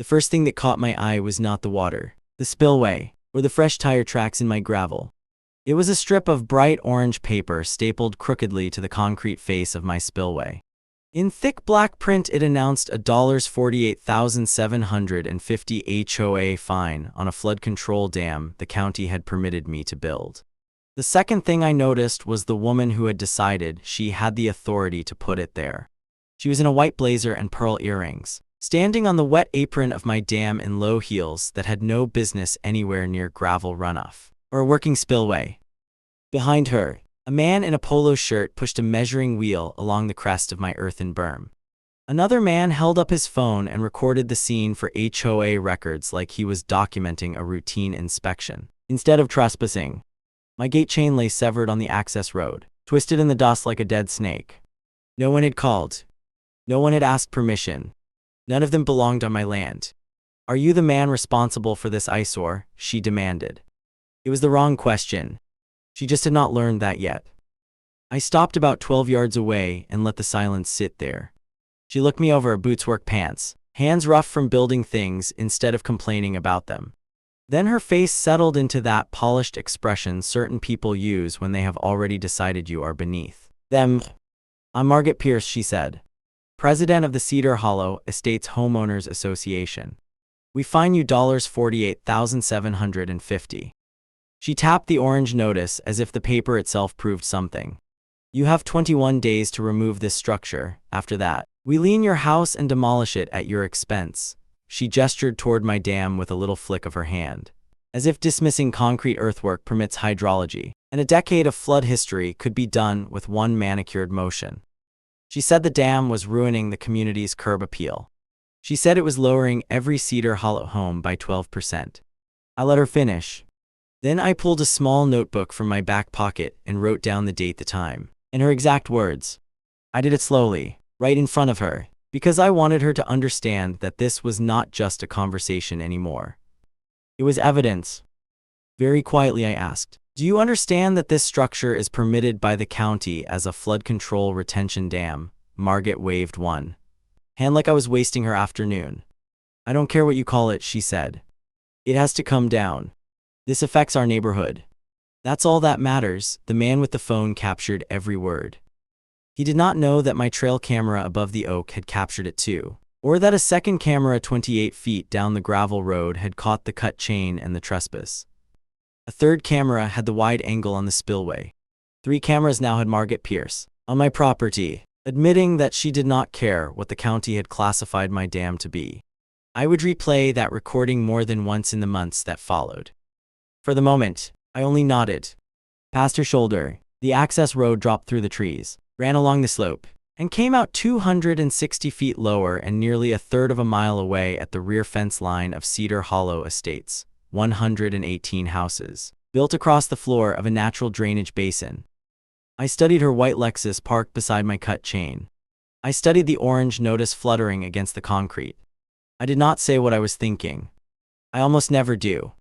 The first thing that caught my eye was not the water, the spillway, or the fresh tire tracks in my gravel. It was a strip of bright orange paper stapled crookedly to the concrete face of my spillway. In thick black print, it announced a $48,750 HOA fine on a flood control dam the county had permitted me to build. The second thing I noticed was the woman who had decided she had the authority to put it there. She was in a white blazer and pearl earrings, standing on the wet apron of my dam in low heels that had no business anywhere near gravel runoff or a working spillway. Behind her, a man in a polo shirt pushed a measuring wheel along the crest of my earthen berm. Another man held up his phone and recorded the scene for HOA records like he was documenting a routine inspection. Instead of trespassing, my gate chain lay severed on the access road, twisted in the dust like a dead snake. No one had called. No one had asked permission. None of them belonged on my land. "Are you the man responsible for this eyesore?" she demanded. It was the wrong question. She just had not learned that yet. I stopped about 12 yards away and let the silence sit there. She looked me over her bootswork pants, hands rough from building things instead of complaining about them. Then her face settled into that polished expression certain people use when they have already decided you are beneath them. "I'm Margaret Pierce," she said, "president of the Cedar Hollow Estates Homeowners Association. We fine you $48,750. She tapped the orange notice as if the paper itself proved something. "You have 21 days to remove this structure. After that, we lien your house and demolish it at your expense." She gestured toward my dam with a little flick of her hand, as if dismissing concrete earthwork permits hydrology, and a decade of flood history could be done with one manicured motion. She said the dam was ruining the community's curb appeal. She said it was lowering every Cedar Hollow home by 12%. I let her finish. Then I pulled a small notebook from my back pocket and wrote down the date, the time, and her exact words. I did it slowly, right in front of her, because I wanted her to understand that this was not just a conversation anymore. It was evidence. Very quietly I asked, "Do you understand that this structure is permitted by the county as a flood control retention dam?" Margaret waved one hand like I was wasting her afternoon. "I don't care what you call it," she said. "It has to come down. This affects our neighborhood. That's all that matters." The man with the phone captured every word. He did not know that my trail camera above the oak had captured it too, or that a second camera 28 feet down the gravel road had caught the cut chain and the trespass. A third camera had the wide angle on the spillway. 3 cameras now had Margaret Pierce on my property, admitting that she did not care what the county had classified my dam to be. I would replay that recording more than once in the months that followed. For the moment, I only nodded. Past her shoulder, the access road dropped through the trees, ran along the slope, and came out 260 feet lower and nearly a third of a mile away at the rear fence line of Cedar Hollow Estates, 118 houses, built across the floor of a natural drainage basin. I studied her white Lexus parked beside my cut chain. I studied the orange notice fluttering against the concrete. I did not say what I was thinking. I almost never do.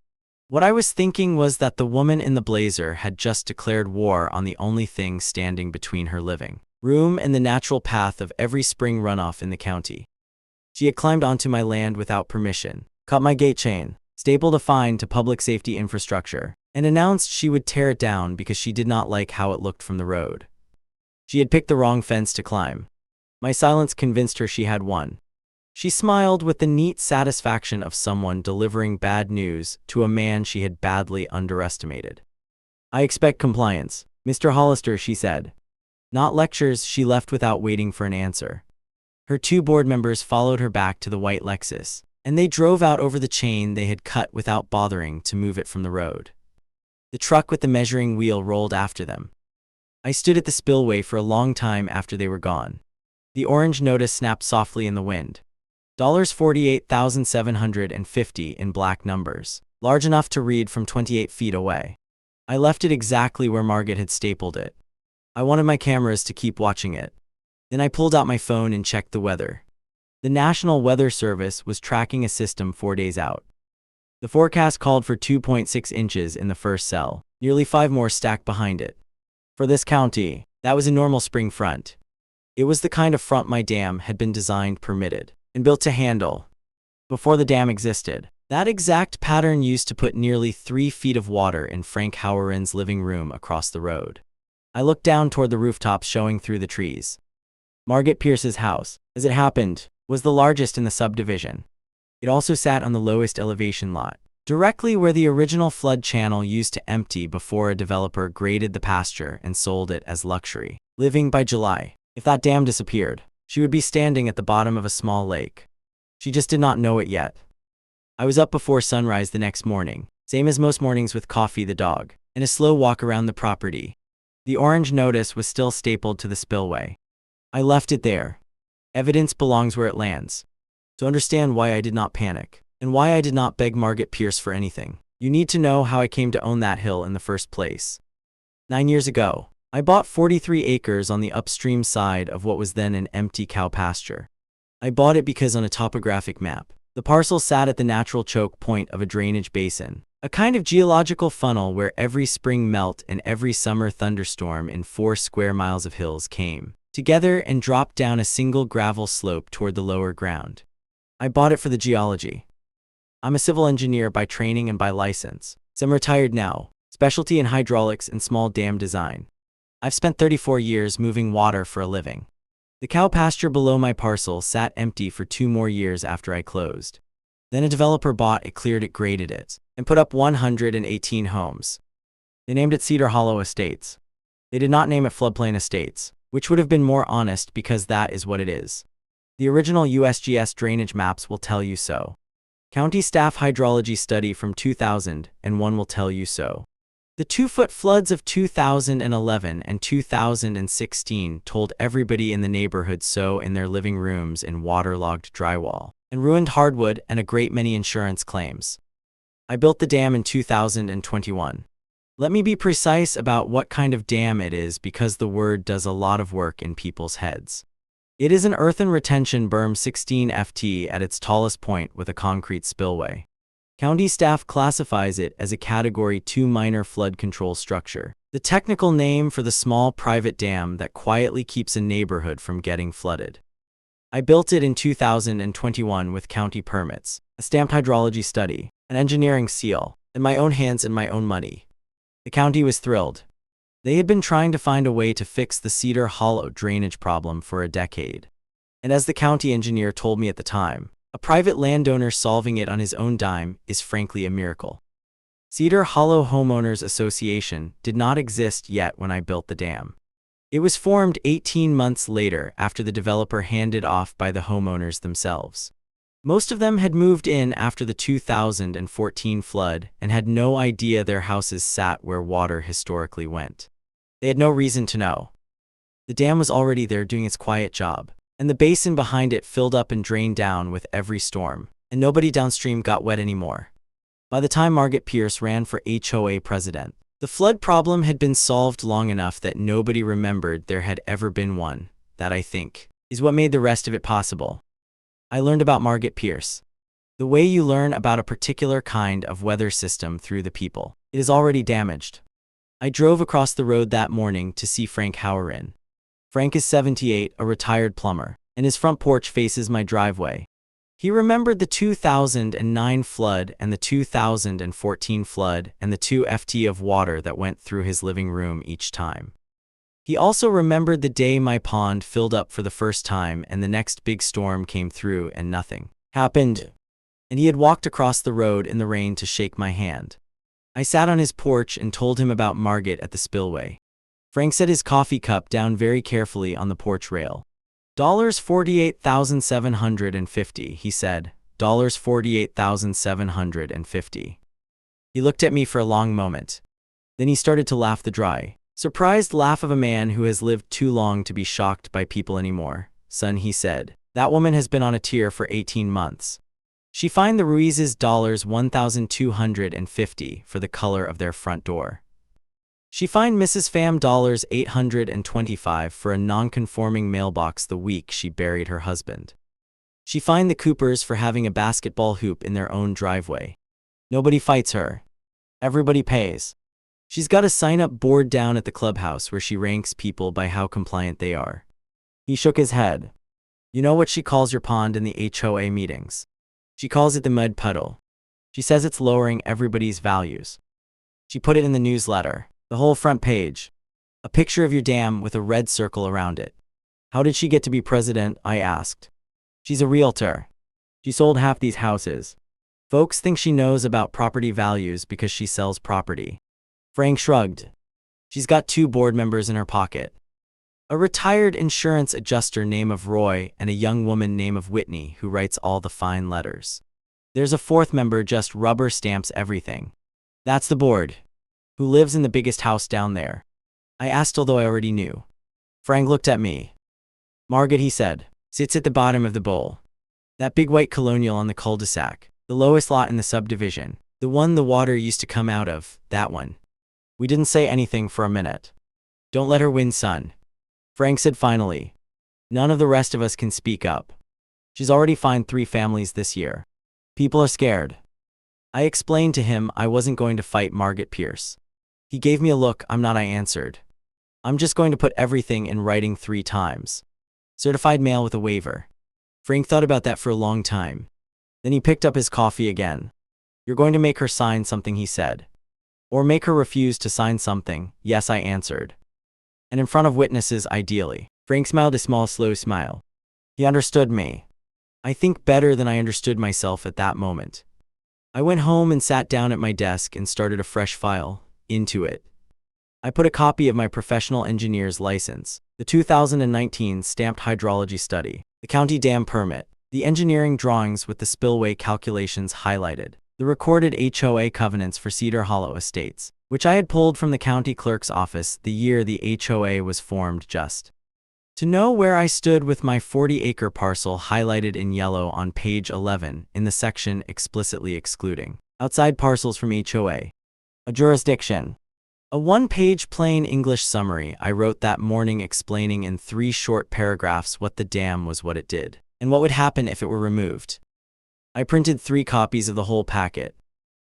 What I was thinking was that the woman in the blazer had just declared war on the only thing standing between her living room and the natural path of every spring runoff in the county. She had climbed onto my land without permission, cut my gate chain, stapled a fine to public safety infrastructure, and announced she would tear it down because she did not like how it looked from the road. She had picked the wrong fence to climb. My silence convinced her she had won. She smiled with the neat satisfaction of someone delivering bad news to a man she had badly underestimated. "I expect compliance, Mr. Hollister," she said. "Not lectures." She left without waiting for an answer. Her 2 board members followed her back to the white Lexus, and they drove out over the chain they had cut without bothering to move it from the road. The truck with the measuring wheel rolled after them. I stood at the spillway for a long time after they were gone. The orange notice snapped softly in the wind. $48,750 in black numbers, large enough to read from 28 feet away. I left it exactly where Margaret had stapled it. I wanted my cameras to keep watching it. Then I pulled out my phone and checked the weather. The National Weather Service was tracking a system 4 days out. The forecast called for 2.6 inches in the first cell, nearly 5 more stacked behind it. For this county, that was a normal spring front. It was the kind of front my dam had been designed, permitted, and built to handle. before the dam existed. That exact pattern used to put nearly 3 feet of water in Frank Howerin's living room across the road. I looked down toward the rooftops showing through the trees. Margaret Pierce's house, as it happened, was the largest in the subdivision. It also sat on the lowest elevation lot, directly where the original flood channel used to empty before a developer graded the pasture and sold it as luxury living. By July, if that dam disappeared, she would be standing at the bottom of a small lake. She just did not know it yet. I was up before sunrise the next morning, same as most mornings, with Coffee the dog, and a slow walk around the property. The orange notice was still stapled to the spillway. I left it there. Evidence belongs where it lands. To understand why I did not panic, and why I did not beg Margaret Pierce for anything, you need to know how I came to own that hill in the first place. 9 years ago, I bought 43 acres on the upstream side of what was then an empty cow pasture. I bought it because on a topographic map, the parcel sat at the natural choke point of a drainage basin, a kind of geological funnel where every spring melt and every summer thunderstorm in 4 square miles of hills came together and dropped down a single gravel slope toward the lower ground. I bought it for the geology. I'm a civil engineer by training and by license, so I'm retired now, specialty in hydraulics and small dam design. I've spent 34 years moving water for a living. The cow pasture below my parcel sat empty for 2 more years after I closed. Then a developer bought it, cleared it, graded it, and put up 118 homes. They named it Cedar Hollow Estates. They did not name it Floodplain Estates, which would have been more honest because that is what it is. The original USGS drainage maps will tell you so. County staff hydrology study from 2001 will tell you so. The 2-foot floods of 2011 and 2016 told everybody in the neighborhood so in their living rooms in waterlogged drywall, and ruined hardwood and a great many insurance claims. I built the dam in 2021. Let me be precise about what kind of dam it is because the word does a lot of work in people's heads. It is an earthen retention berm 16 ft at its tallest point with a concrete spillway. County staff classifies it as a Category 2 minor flood control structure, the technical name for the small private dam that quietly keeps a neighborhood from getting flooded. I built it in 2021 with county permits, a stamped hydrology study, an engineering seal, in my own hands and my own money. The county was thrilled. They had been trying to find a way to fix the Cedar Hollow drainage problem for a decade. And as the county engineer told me at the time, a private landowner solving it on his own dime is frankly a miracle. Cedar Hollow Homeowners Association did not exist yet when I built the dam. It was formed 18 months later after the developer handed off by the homeowners themselves. Most of them had moved in after the 2014 flood and had no idea their houses sat where water historically went. They had no reason to know. The dam was already there doing its quiet job, and the basin behind it filled up and drained down with every storm, and nobody downstream got wet anymore. By the time Margaret Pierce ran for HOA president, the flood problem had been solved long enough that nobody remembered there had ever been one. That, I think, is what made the rest of it possible. I learned about Margaret Pierce. The way you learn about a particular kind of weather system through the people it is already damaged. I drove across the road that morning to see Frank Howerin. Frank is 78, a retired plumber, and his front porch faces my driveway. He remembered the 2009 flood and the 2014 flood and the 2 ft of water that went through his living room each time. He also remembered the day my pond filled up for the first time and the next big storm came through and nothing happened. And he had walked across the road in the rain to shake my hand. I sat on his porch and told him about Margaret at the spillway. Frank set his coffee cup down very carefully on the porch rail. $48,750, he said. $48,750. He looked at me for a long moment. Then he started to laugh, the dry, surprised laugh of a man who has lived too long to be shocked by people anymore. Son, he said, that woman has been on a tear for 18 months. She fined the Ruizes $1,250 for the color of their front door. She fined Mrs. Pham $825 for a non-conforming mailbox the week she buried her husband. She fined the Coopers for having a basketball hoop in their own driveway. Nobody fights her. Everybody pays. She's got a sign-up board down at the clubhouse where she ranks people by how compliant they are. He shook his head. You know what she calls your pond in the HOA meetings? She calls it the mud puddle. She says it's lowering everybody's values. She put it in the newsletter, the whole front page. A picture of your dam with a red circle around it. How did she get to be president? I asked. She's a realtor. She sold half these houses. Folks think she knows about property values because she sells property. Frank shrugged. She's got 2 board members in her pocket. A retired insurance adjuster named of Roy and a young woman named of Whitney who writes all the fine letters. There's a 4th member just rubber stamps everything. That's the board. Who lives in the biggest house down there? I asked, although I already knew. Frank looked at me. Margaret, he said, sits at the bottom of the bowl. That big white colonial on the cul-de-sac. The lowest lot in the subdivision. The one the water used to come out of, that one. We didn't say anything for a minute. Don't let her win, son. Frank said finally. None of the rest of us can speak up. She's already fined 3 families this year. People are scared. I explained to him I wasn't going to fight Margaret Pierce. He gave me a look. I'm not, I answered. I'm just going to put everything in writing 3 times. Certified mail with a waiver. Frank thought about that for a long time. Then he picked up his coffee again. You're going to make her sign something, he said. Or make her refuse to sign something. Yes, I answered. And in front of witnesses, ideally. Frank smiled a small, slow smile. He understood me. I think better than I understood myself at that moment. I went home and sat down at my desk and started a fresh file. Into it. I put a copy of my professional engineer's license, the 2019 stamped hydrology study, the county dam permit, the engineering drawings with the spillway calculations highlighted, the recorded HOA covenants for Cedar Hollow Estates, which I had pulled from the county clerk's office the year the HOA was formed, just to know where I stood with my 40-acre parcel highlighted in yellow on page 11 in the section explicitly excluding outside parcels from HOA. A jurisdiction. A 1-page plain English summary I wrote that morning explaining in 3 short paragraphs what the dam was, what it did, and what would happen if it were removed. I printed 3 copies of the whole packet.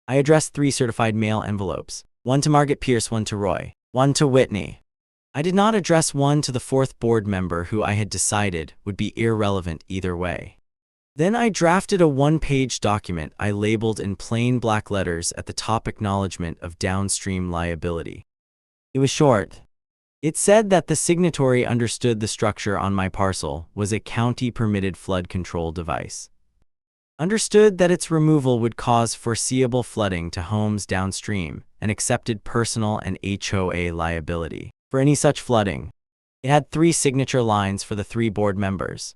I addressed 3 certified mail envelopes, 1 to Margaret Pierce, 1 to Roy, 1 to Whitney. I did not address 1 to the 4th board member who I had decided would be irrelevant either way. Then I drafted a 1-page document I labeled in plain black letters at the top acknowledgement of downstream liability. It was short. It said that the signatory understood the structure on my parcel was a county-permitted flood control device. Understood that its removal would cause foreseeable flooding to homes downstream and accepted personal and HOA liability for any such flooding. It had 3 signature lines for the 3 board members.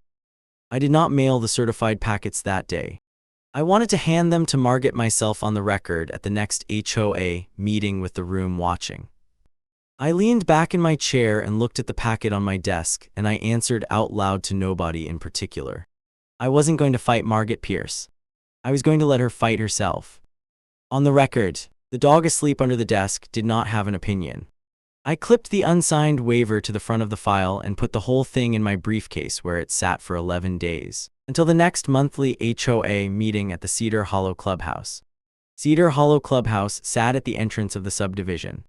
I did not mail the certified packets that day. I wanted to hand them to Margaret myself on the record at the next HOA meeting with the room watching. I leaned back in my chair and looked at the packet on my desk, and I answered out loud to nobody in particular. I wasn't going to fight Margaret Pierce. I was going to let her fight herself. On the record, the dog asleep under the desk did not have an opinion. I clipped the unsigned waiver to the front of the file and put the whole thing in my briefcase where it sat for 11 days, until the next monthly HOA meeting at the Cedar Hollow Clubhouse. Cedar Hollow Clubhouse sat at the entrance of the subdivision.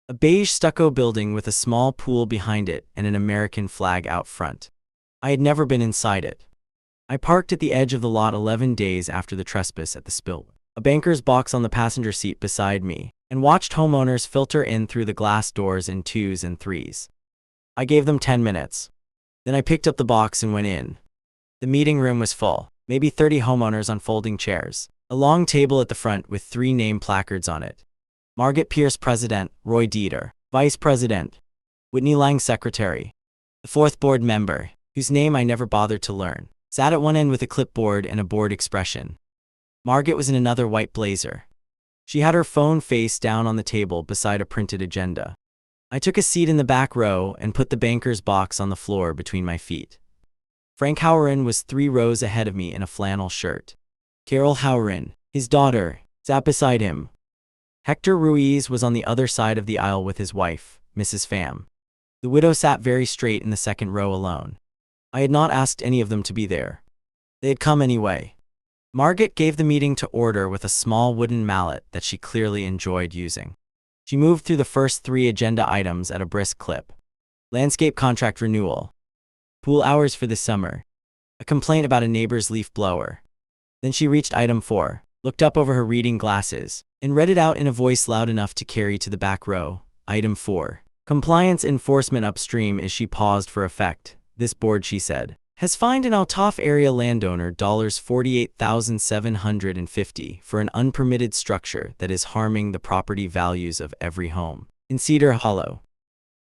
A beige stucco building with a small pool behind it and an American flag out front. I had never been inside it. I parked at the edge of the lot 11 days after the trespass at the spill, a banker's box on the passenger seat beside me, and watched homeowners filter in through the glass doors in 2s and 3s. I gave them 10 minutes. Then I picked up the box and went in. The meeting room was full, maybe 30 homeowners on folding chairs, a long table at the front with 3 name placards on it. Margaret Pierce, President; Roy Dieter, Vice President; Whitney Lang, Secretary. The 4th board member, whose name I never bothered to learn, sat at one end with a clipboard and a bored expression. Margaret was in another white blazer. She had her phone face down on the table beside a printed agenda. I took a seat in the back row and put the banker's box on the floor between my feet. Frank Howren was 3 rows ahead of me in a flannel shirt. Carol Howren, his daughter, sat beside him. Hector Ruiz was on the other side of the aisle with his wife, Mrs. Pham. The widow sat very straight in the 2nd row alone. I had not asked any of them to be there. They had come anyway. Margaret gave the meeting to order with a small wooden mallet that she clearly enjoyed using. She moved through the first 3 agenda items at a brisk clip. Landscape contract renewal. Pool hours for this summer. A complaint about a neighbor's leaf blower. Then she reached item 4, looked up over her reading glasses, and read it out in a voice loud enough to carry to the back row. Item 4. Compliance enforcement upstream. As she paused for effect, this board, she said, has fined an Altaf area landowner $48,750 for an unpermitted structure that is harming the property values of every home in Cedar Hollow.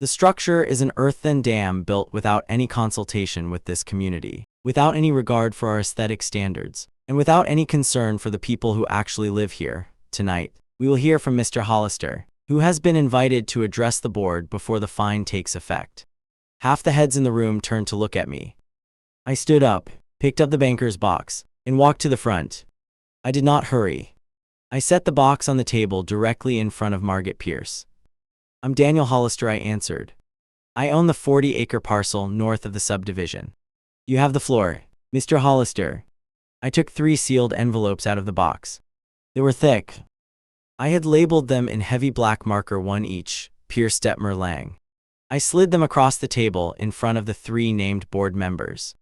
The structure is an earthen dam built without any consultation with this community, without any regard for our aesthetic standards, and without any concern for the people who actually live here. Tonight, we will hear from Mr. Hollister, who has been invited to address the board before the fine takes effect. Half the heads in the room turned to look at me. I stood up, picked up the banker's box, and walked to the front. I did not hurry. I set the box on the table directly in front of Margaret Pierce. I'm Daniel Hollister, I answered. I own the 40-acre parcel north of the subdivision. You have the floor, Mr. Hollister. I took 3 sealed envelopes out of the box. They were thick. I had labeled them in heavy black marker, 1 each, Pierce Detmer Lang. I slid them across the table in front of the 3 named board members.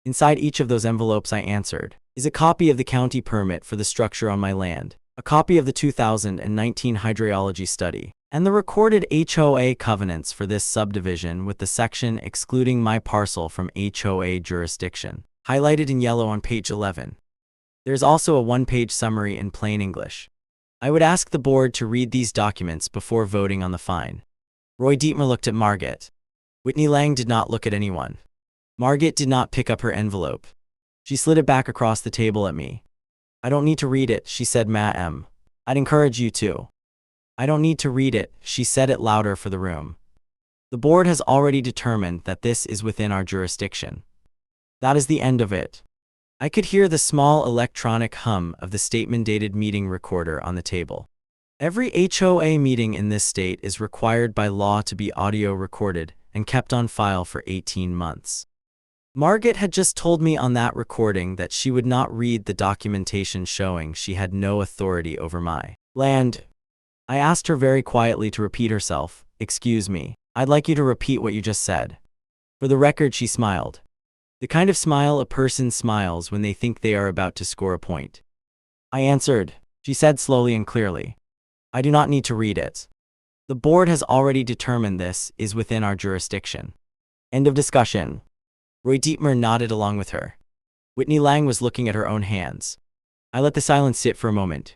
Inside each of those envelopes, I answered, is a copy of the county permit for the structure on my land, a copy of the 2019 hydrology study, and the recorded HOA covenants for this subdivision with the section excluding my parcel from HOA jurisdiction, highlighted in yellow on page 11. There's also a 1-page summary in plain English. I would ask the board to read these documents before voting on the fine. Roy Dietmar looked at Margaret. Whitney Lang did not look at anyone. Margaret did not pick up her envelope. She slid it back across the table at me. I don't need to read it, she said, ma'am. I'd encourage you to. I don't need to read it, she said it louder for the room. The board has already determined that this is within our jurisdiction. That is the end of it. I could hear the small electronic hum of the statement-dated meeting recorder on the table. Every HOA meeting in this state is required by law to be audio recorded and kept on file for 18 months. Margaret had just told me on that recording that she would not read the documentation showing she had no authority over my land. I asked her very quietly to repeat herself. Excuse me, I'd like you to repeat what you just said. For the record, she smiled. The kind of smile a person smiles when they think they are about to score a point. I answered, she said slowly and clearly. I do not need to read it. The board has already determined this is within our jurisdiction. End of discussion. Roy Dietmar nodded along with her. Whitney Lang was looking at her own hands. I let the silence sit for a moment.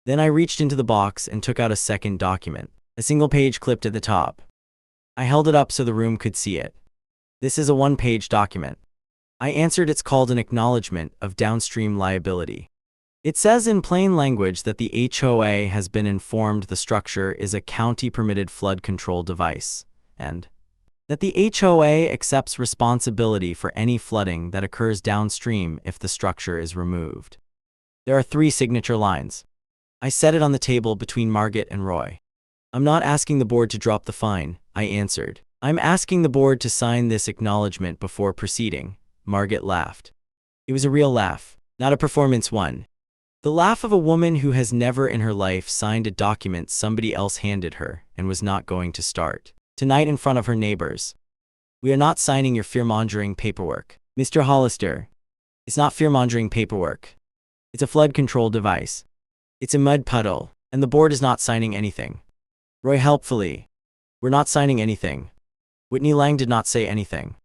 Then I reached into the box and took out a second document, a single page clipped at the top. I held it up so the room could see it. This is a 1-page document. I answered, it's called an acknowledgement of downstream liability. It says in plain language that the HOA has been informed the structure is a county-permitted flood control device, and that the HOA accepts responsibility for any flooding that occurs downstream if the structure is removed. There are 3 signature lines. I set it on the table between Margaret and Roy. I'm not asking the board to drop the fine, I answered. I'm asking the board to sign this acknowledgement before proceeding. Margaret laughed. It was a real laugh, not a performance one. The laugh of a woman who has never in her life signed a document somebody else handed her and was not going to start tonight in front of her neighbors. We are not signing your fear-mongering paperwork, Mr. Hollister. It's not fear-mongering paperwork. It's a flood control device. It's a mud puddle, and the board is not signing anything. Roy helpfully. We're not signing anything. Whitney Lang did not say anything.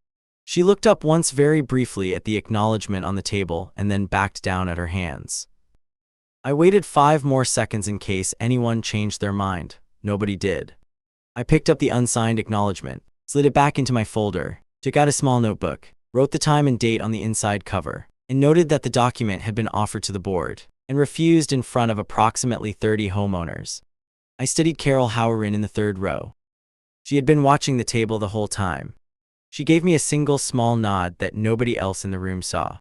She looked up once very briefly at the acknowledgement on the table and then backed down at her hands. I waited 5 more seconds in case anyone changed their mind. Nobody did. I picked up the unsigned acknowledgement, slid it back into my folder, took out a small notebook, wrote the time and date on the inside cover, and noted that the document had been offered to the board and refused in front of approximately 30 homeowners. I studied Carol Howrin in the 3rd row. She had been watching the table the whole time. She gave me a single small nod that nobody else in the room saw.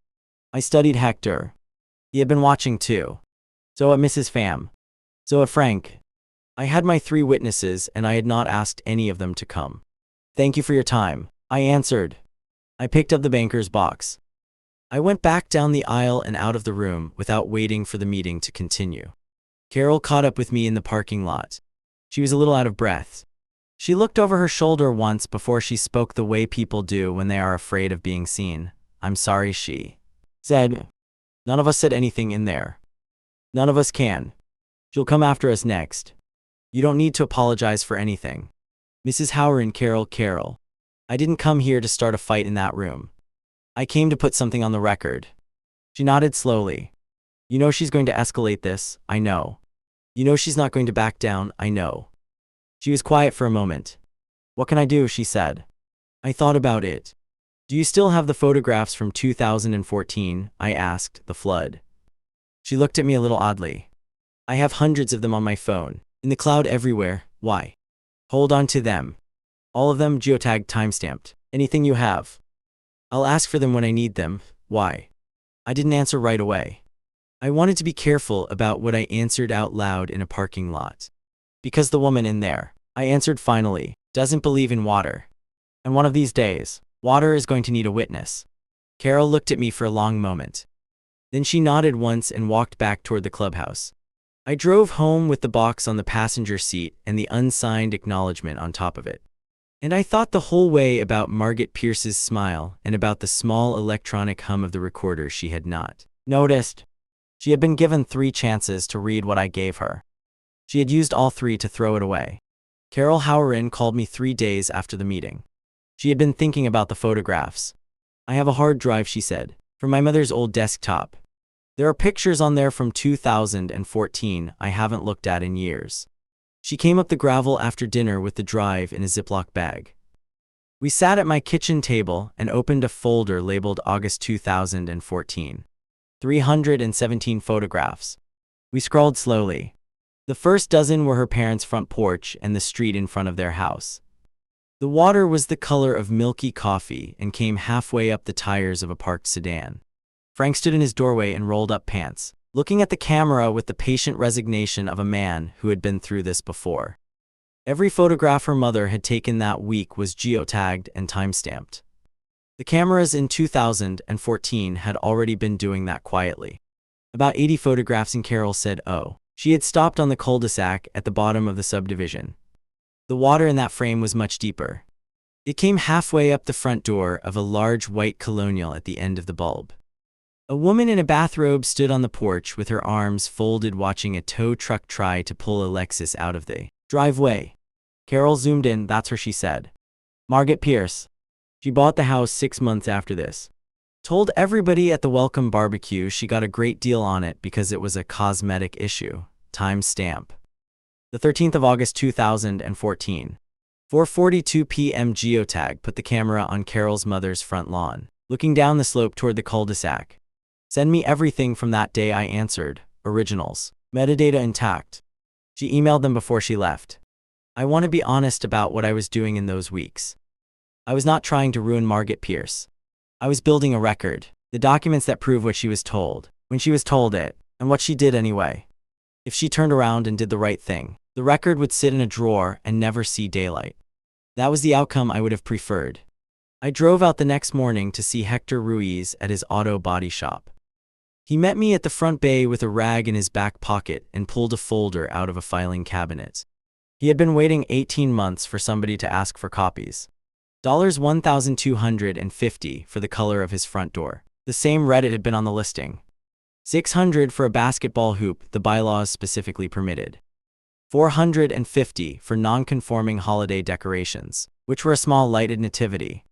I studied Hector. He had been watching too. So had Mrs. Pham. So had Frank. I had my 3 witnesses and I had not asked any of them to come. Thank you for your time, I answered. I picked up the banker's box. I went back down the aisle and out of the room without waiting for the meeting to continue. Carol caught up with me in the parking lot. She was a little out of breath. She looked over her shoulder once before she spoke the way people do when they are afraid of being seen. I'm sorry, she said. None of us said anything in there. None of us can. She'll come after us next. You don't need to apologize for anything. Mrs. Howard, Carol. I didn't come here to start a fight in that room. I came to put something on the record. She nodded slowly. You know she's going to escalate this, I know. You know she's not going to back down, I know. She was quiet for a moment. What can I do, she said. I thought about it. Do you still have the photographs from 2014? I asked, the flood. She looked at me a little oddly. I have hundreds of them on my phone, in the cloud everywhere. Why? Hold on to them. All of them geotagged, timestamped. Anything you have. I'll ask for them when I need them. Why? I didn't answer right away. I wanted to be careful about what I answered out loud in a parking lot. Because the woman in there, I answered finally, doesn't believe in water. And one of these days, water is going to need a witness. Carol looked at me for a long moment. Then she nodded once and walked back toward the clubhouse. I drove home with the box on the passenger seat and the unsigned acknowledgement on top of it. And I thought the whole way about Margaret Pierce's smile and about the small electronic hum of the recorder she had not noticed. She had been given 3 chances to read what I gave her. She had used all 3 to throw it away. Carol Howard called me 3 days after the meeting. She had been thinking about the photographs. I have a hard drive, she said, from my mother's old desktop. There are pictures on there from 2014 I haven't looked at in years. She came up the gravel after dinner with the drive in a Ziploc bag. We sat at my kitchen table and opened a folder labeled August 2014. 317 photographs. We scrolled slowly. The first dozen were her parents' front porch and the street in front of their house. The water was the color of milky coffee and came halfway up the tires of a parked sedan. Frank stood in his doorway and rolled up pants, looking at the camera with the patient resignation of a man who had been through this before. Every photograph her mother had taken that week was geotagged and timestamped. The cameras in 2014 had already been doing that quietly. About 80 photographs, and Carol said, oh. She had stopped on the cul-de-sac at the bottom of the subdivision. The water in that frame was much deeper. It came halfway up the front door of a large white colonial at the end of the bulb. A woman in a bathrobe stood on the porch with her arms folded watching a tow truck try to pull a Lexus out of the driveway. Carol zoomed in, that's her, she said. Margaret Pierce. She bought the house 6 months after this. Told everybody at the welcome barbecue she got a great deal on it because it was a cosmetic issue. Time stamp. The 13th of August 2014. 4:42 p.m. geotag put the camera on Carol's mother's front lawn, looking down the slope toward the cul-de-sac. Send me everything from that day, I answered. Originals. Metadata intact. She emailed them before she left. I want to be honest about what I was doing in those weeks. I was not trying to ruin Margaret Pierce. I was building a record, the documents that prove what she was told, when she was told it, and what she did anyway. If she turned around and did the right thing, the record would sit in a drawer and never see daylight. That was the outcome I would have preferred. I drove out the next morning to see Hector Ruiz at his auto body shop. He met me at the front bay with a rag in his back pocket and pulled a folder out of a filing cabinet. He had been waiting 18 months for somebody to ask for copies. $1,250 for the color of his front door, the same red it had been on the listing. $600 for a basketball hoop the bylaws specifically permitted. $450 for non-conforming holiday decorations, which were a small lighted nativity.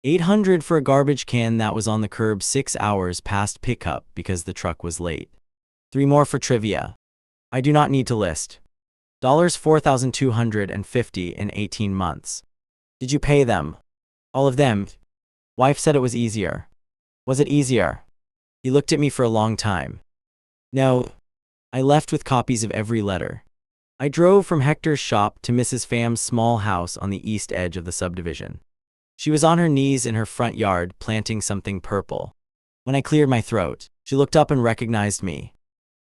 $800 for a garbage can that was on the curb 6 hours past pickup because the truck was late. 3 more for trivia. I do not need to list. $4,250 in 18 months. Did you pay them? All of them. Wife said it was easier. Was it easier? He looked at me for a long time. No. I left with copies of every letter. I drove from Hector's shop to Mrs. Pham's small house on the east edge of the subdivision. She was on her knees in her front yard planting something purple. When I cleared my throat, she looked up and recognized me.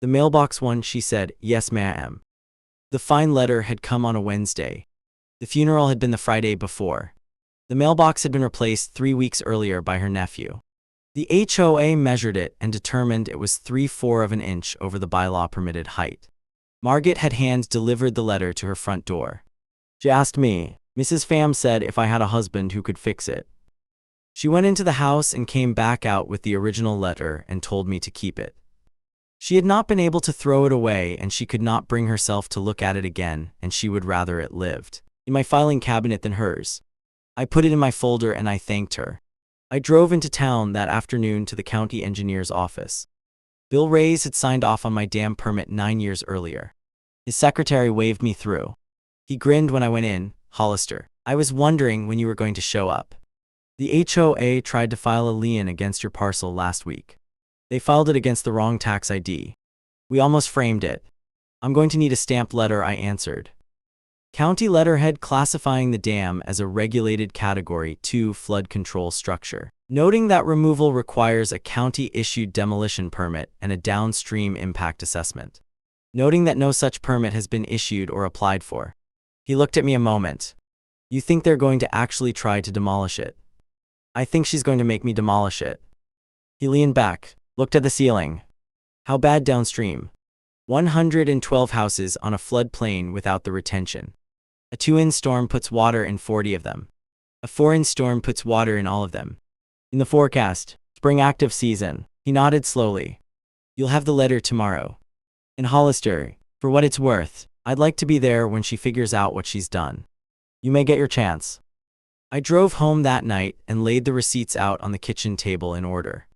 The mailbox one, she said, yes ma'am. The fine letter had come on a Wednesday. The funeral had been the Friday before. The mailbox had been replaced 3 weeks earlier by her nephew. The HOA measured it and determined it was 3/4 of an inch over the bylaw permitted height. Margaret had hand-delivered the letter to her front door. She asked me, Mrs. Pham said if I had a husband who could fix it. She went into the house and came back out with the original letter and told me to keep it. She had not been able to throw it away, and she could not bring herself to look at it again, and she would rather it lived in my filing cabinet than hers. I put it in my folder and I thanked her. I drove into town that afternoon to the county engineer's office. Bill Reyes had signed off on my dam permit 9 years earlier. His secretary waved me through. He grinned when I went in. "Hollister, I was wondering when you were going to show up. The HOA tried to file a lien against your parcel last week. They filed it against the wrong tax ID. We almost framed it. I'm going to need a stamped letter," I answered. County letterhead classifying the dam as a regulated Category 2 flood control structure, noting that removal requires a county-issued demolition permit and a downstream impact assessment, noting that no such permit has been issued or applied for. He looked at me a moment. "You think they're going to actually try to demolish it?" "I think she's going to make me demolish it." He leaned back, looked at the ceiling. "How bad downstream?" 112 houses on a floodplain without the retention. A 2-inch storm puts water in 40 of them. A 4-inch storm puts water in all of them. In the forecast, spring active season. He nodded slowly. "You'll have the letter tomorrow. And Hollister, for what it's worth, I'd like to be there when she figures out what she's done. You may get your chance." I drove home that night and laid the receipts out on the kitchen table in order.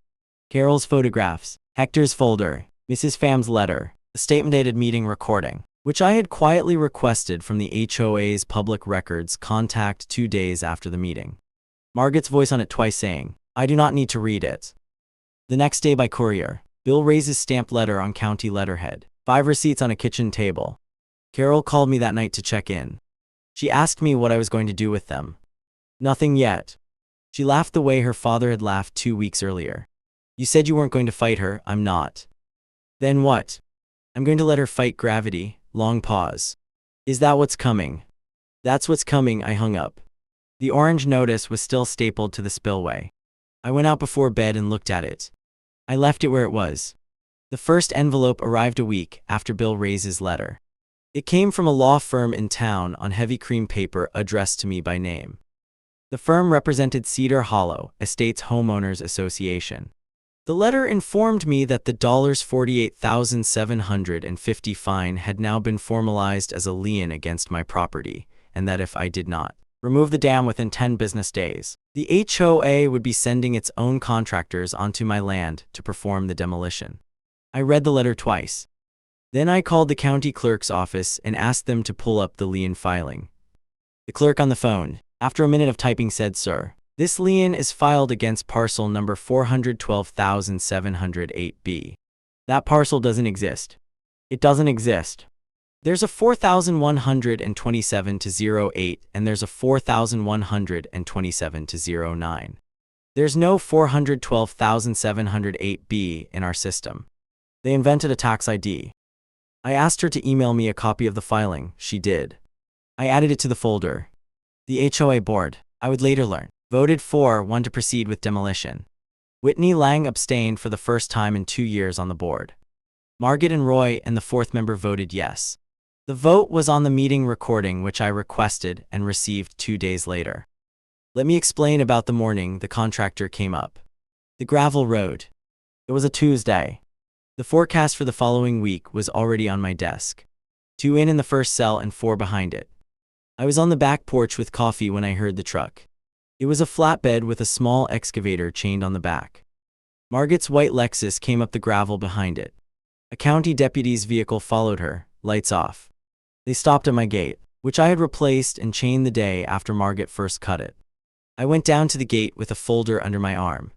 Carol's photographs, Hector's folder, Mrs. Pham's letter, the statement dated meeting recording, which I had quietly requested from the HOA's public records contact 2 days after the meeting. Margaret's voice on it twice saying, "I do not need to read it." The next day by courier, Bill Reyes' stamped letter on county letterhead, 5 receipts on a kitchen table. Carol called me that night to check in. She asked me what I was going to do with them. "Nothing yet." She laughed the way her father had laughed 2 weeks earlier. "You said you weren't going to fight her." "I'm not." "Then what?" "I'm going to let her fight gravity." Long pause. "Is that what's coming?" "That's what's coming." I hung up. The orange notice was still stapled to the spillway. I went out before bed and looked at it. I left it where it was. The first envelope arrived a week after Bill Reyes' letter. It came from a law firm in town on heavy cream paper addressed to me by name. The firm represented Cedar Hollow Estates Homeowners Association. The letter informed me that the $48,750 fine had now been formalized as a lien against my property, and that if I did not remove the dam within 10 business days, the HOA would be sending its own contractors onto my land to perform the demolition. I read the letter twice. Then I called the county clerk's office and asked them to pull up the lien filing. The clerk on the phone, after a minute of typing, said, "Sir, this lien is filed against parcel number 412,708B. That parcel doesn't exist. It doesn't exist. There's a 4,127-08 and there's a 4,127-09. There's no 412,708B in our system. They invented a tax ID." I asked her to email me a copy of the filing. She did. I added it to the folder. The HOA board, I would later learn, voted 4-1 to proceed with demolition. Whitney Lang abstained for the first time in 2 years on the board. Margaret and Roy and the 4th member voted yes. The vote was on the meeting recording, which I requested and received 2 days later. Let me explain about the morning the contractor came up. The gravel road. It was a Tuesday. The forecast for the following week was already on my desk. 2 in the first cell and 4 behind it. I was on the back porch with coffee when I heard the truck. It was a flatbed with a small excavator chained on the back. Margaret's white Lexus came up the gravel behind it. A county deputy's vehicle followed her, lights off. They stopped at my gate, which I had replaced and chained the day after Margaret first cut it. I went down to the gate with a folder under my arm.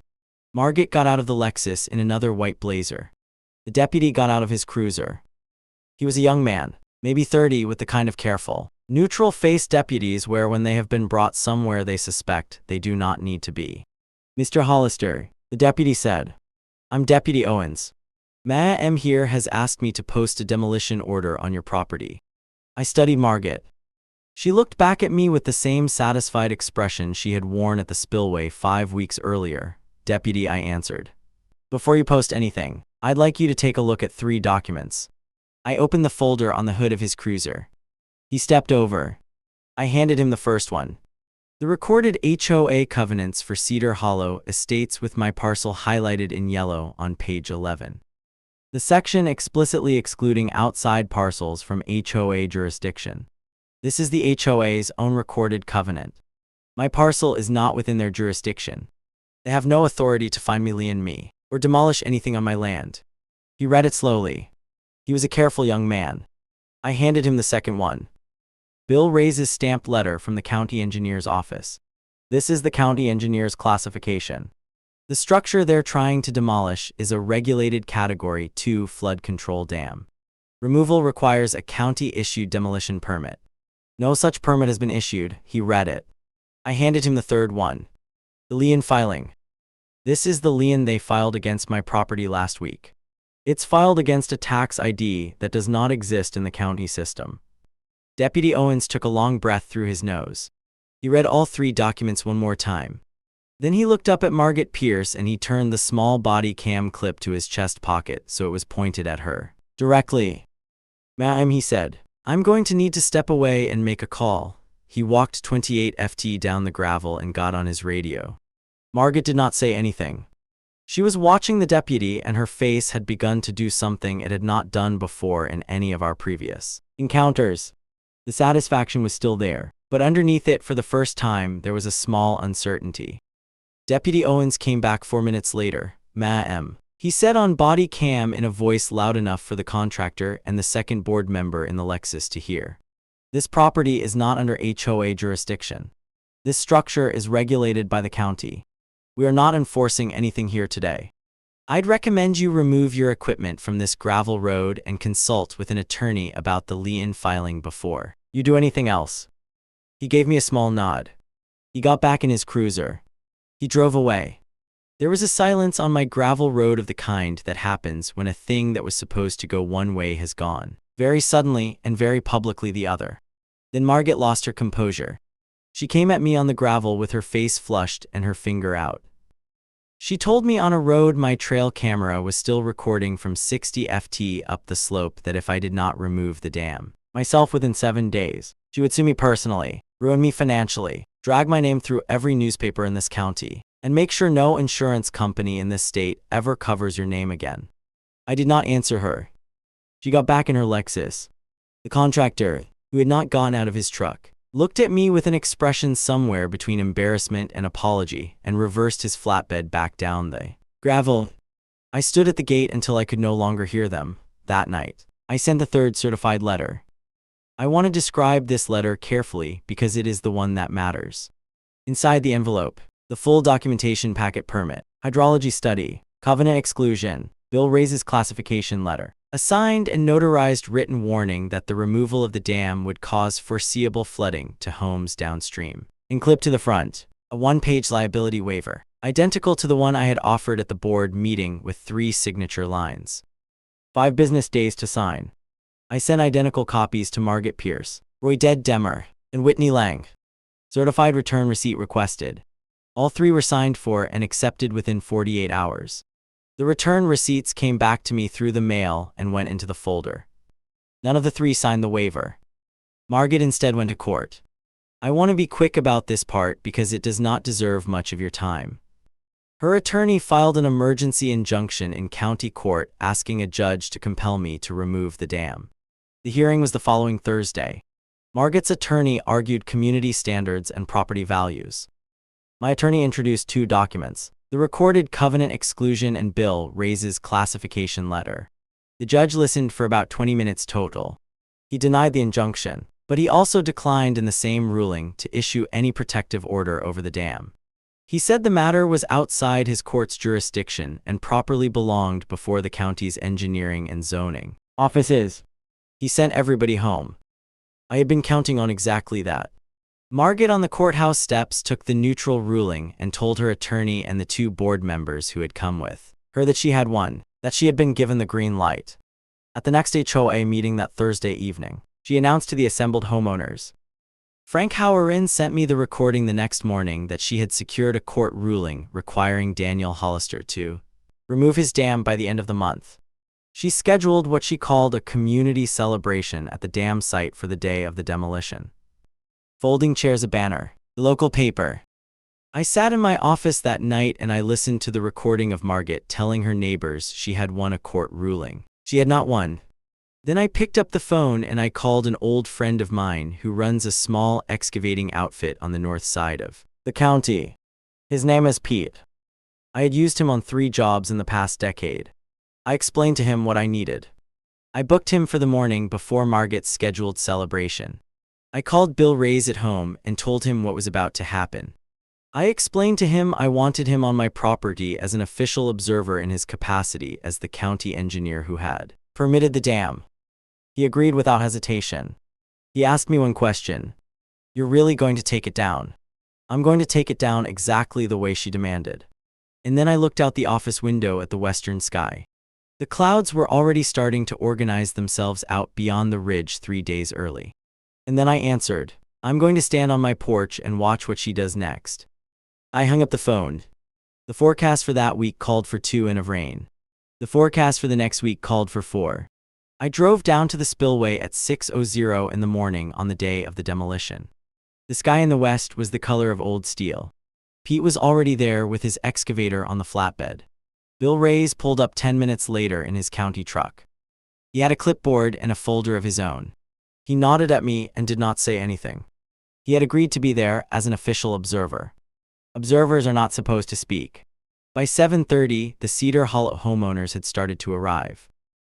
Margaret got out of the Lexus in another white Blazer. The deputy got out of his cruiser. He was a young man, maybe 30, with the kind of careful, neutral-faced deputies wear when they have been brought somewhere they suspect they do not need to be. "Mr. Hollister," the deputy said. "I'm Deputy Owens. Ma'am here has asked me to post a demolition order on your property." I studied Margaret. She looked back at me with the same satisfied expression she had worn at the spillway 5 weeks earlier. "Deputy," I answered. "Before you post anything, I'd like you to take a look at 3 documents." I opened the folder on the hood of his cruiser. He stepped over. I handed him the first one. The recorded HOA covenants for Cedar Hollow Estates with my parcel highlighted in yellow on page 11. The section explicitly excluding outside parcels from HOA jurisdiction. This is the HOA's own recorded covenant. My parcel is not within their jurisdiction. They have no authority to find me, lien me, or demolish anything on my land. He read it slowly. He was a careful young man. I handed him the second one. Bill raises stamped letter from the county engineer's office. This is the county engineer's classification. The structure they're trying to demolish is a regulated Category 2 flood control dam. Removal requires a county-issued demolition permit. No such permit has been issued. He read it. I handed him the third one. The lien filing. This is the lien they filed against my property last week. It's filed against a tax ID that does not exist in the county system. Deputy Owens took a long breath through his nose. He read all three documents one more time. Then he looked up at Margaret Pierce and he turned the small body cam clip to his chest pocket so it was pointed at her. Directly. "Ma'am," he said, "I'm going to need to step away and make a call." He walked 28 ft down the gravel and got on his radio. Margaret did not say anything. She was watching the deputy and her face had begun to do something it had not done before in any of our previous encounters. The satisfaction was still there, but underneath it for the first time there was a small uncertainty. Deputy Owens came back 4 minutes later. "Ma'am," he said on body cam in a voice loud enough for the contractor and the second board member in the Lexus to hear. "This property is not under HOA jurisdiction. This structure is regulated by the county. We are not enforcing anything here today. I'd recommend you remove your equipment from this gravel road and consult with an attorney about the lien filing before you do anything else." He gave me a small nod. He got back in his cruiser. He drove away. There was a silence on my gravel road of the kind that happens when a thing that was supposed to go one way has gone, very suddenly and very publicly, the other. Then Margaret lost her composure. She came at me on the gravel with her face flushed and her finger out. She told me on a road my trail camera was still recording from 60 ft up the slope that if I did not remove the dam myself within 7 days, she would sue me personally, ruin me financially, drag my name through every newspaper in this county, and make sure no insurance company in this state ever covers your name again. I did not answer her. She got back in her Lexus. The contractor, who had not gotten out of his truck, looked at me with an expression somewhere between embarrassment and apology and reversed his flatbed back down the gravel. I stood at the gate until I could no longer hear them. That night, I sent the third certified letter. I want to describe this letter carefully because it is the one that matters. Inside the envelope, the full documentation packet: permit, hydrology study, covenant exclusion, Bill raises classification letter, a signed and notarized written warning that the removal of the dam would cause foreseeable flooding to homes downstream, and clipped to the front, a one-page liability waiver, identical to the one I had offered at the board meeting with 3 signature lines. 5 business days to sign. I sent identical copies to Margaret Pierce, Roy Demer, and Whitney Lang. Certified return receipt requested. All 3 were signed for and accepted within 48 hours. The return receipts came back to me through the mail and went into the folder. None of the 3 signed the waiver. Margaret instead went to court. I want to be quick about this part because it does not deserve much of your time. Her attorney filed an emergency injunction in county court asking a judge to compel me to remove the dam. The hearing was the following Thursday. Margaret's attorney argued community standards and property values. My attorney introduced 2 documents: the recorded covenant exclusion and Bill raises classification letter. The judge listened for about 20 minutes total. He denied the injunction, but he also declined in the same ruling to issue any protective order over the dam. He said the matter was outside his court's jurisdiction and properly belonged before the county's engineering and zoning offices. He sent everybody home. I had been counting on exactly that. Margaret on the courthouse steps took the neutral ruling and told her attorney and the 2 board members who had come with her that she had won, that she had been given the green light. At the next HOA meeting that Thursday evening, she announced to the assembled homeowners. Frank Howerin sent me the recording the next morning that she had secured a court ruling requiring Daniel Hollister to remove his dam by the end of the month. She scheduled what she called a community celebration at the dam site for the day of the demolition. Folding chairs, a banner, The local paper. I sat in my office that night and I listened to the recording of Margaret telling her neighbors she had won a court ruling. She had not won. Then I picked up the phone and I called an old friend of mine who runs a small excavating outfit on the north side of the county. His name is Pete. I had used him on 3 jobs in the past decade. I explained to him what I needed. I booked him for the morning before Margaret's scheduled celebration. I called Bill Ray's at home and told him what was about to happen. I explained to him I wanted him on my property as an official observer in his capacity as the county engineer who had permitted the dam. He agreed without hesitation. He asked me one question. "You're really going to take it down?" "I'm going to take it down exactly the way she demanded." And then I looked out the office window at the western sky. The clouds were already starting to organize themselves out beyond the ridge 3 days early. And then I answered, "I'm going to stand on my porch and watch what she does next." I hung up the phone. The forecast for that week called for 2 inches of rain. The forecast for the next week called for 4. I drove down to the spillway at 6:00 in the morning on the day of the demolition. The sky in the west was the color of old steel. Pete was already there with his excavator on the flatbed. Bill Ray's pulled up 10 minutes later in his county truck. He had a clipboard and a folder of his own. He nodded at me and did not say anything. He had agreed to be there as an official observer. Observers are not supposed to speak. By 7:30, the Cedar Hollow homeowners had started to arrive.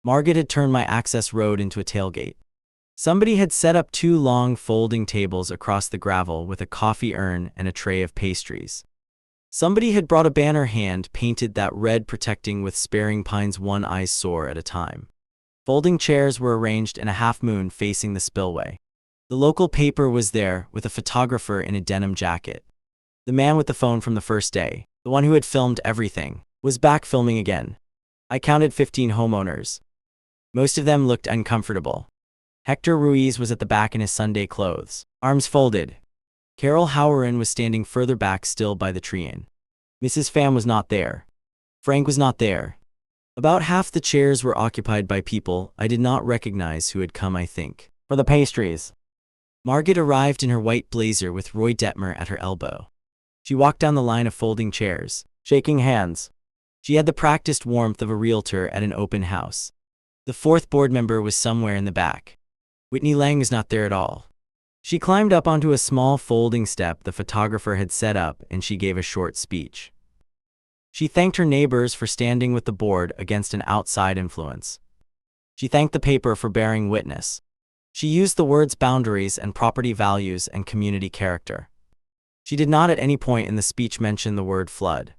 Margaret had turned my access road into a tailgate. Somebody had set up 2 long folding tables across the gravel with a coffee urn and a tray of pastries. Somebody had brought a banner hand-painted that read "Protecting with Sparing Pines, one eye's sore at a time." Folding chairs were arranged in a half-moon facing the spillway. The local paper was there with a photographer in a denim jacket. The man with the phone from the first day, the one who had filmed everything, was back filming again. I counted 15 homeowners. Most of them looked uncomfortable. Hector Ruiz was at the back in his Sunday clothes, arms folded. Carol Howerin was standing further back still by the tree-in. Mrs. Pham was not there. Frank was not there. About half the chairs were occupied by people I did not recognize who had come, I think, for the pastries. Margaret arrived in her white blazer with Roy Detmer at her elbow. She walked down the line of folding chairs, shaking hands. She had the practiced warmth of a realtor at an open house. The 4th board member was somewhere in the back. Whitney Lang was not there at all. She climbed up onto a small folding step the photographer had set up and she gave a short speech. She thanked her neighbors for standing with the board against an outside influence. She thanked the paper for bearing witness. She used the words boundaries and property values and community character. She did not at any point in the speech mention the word flood.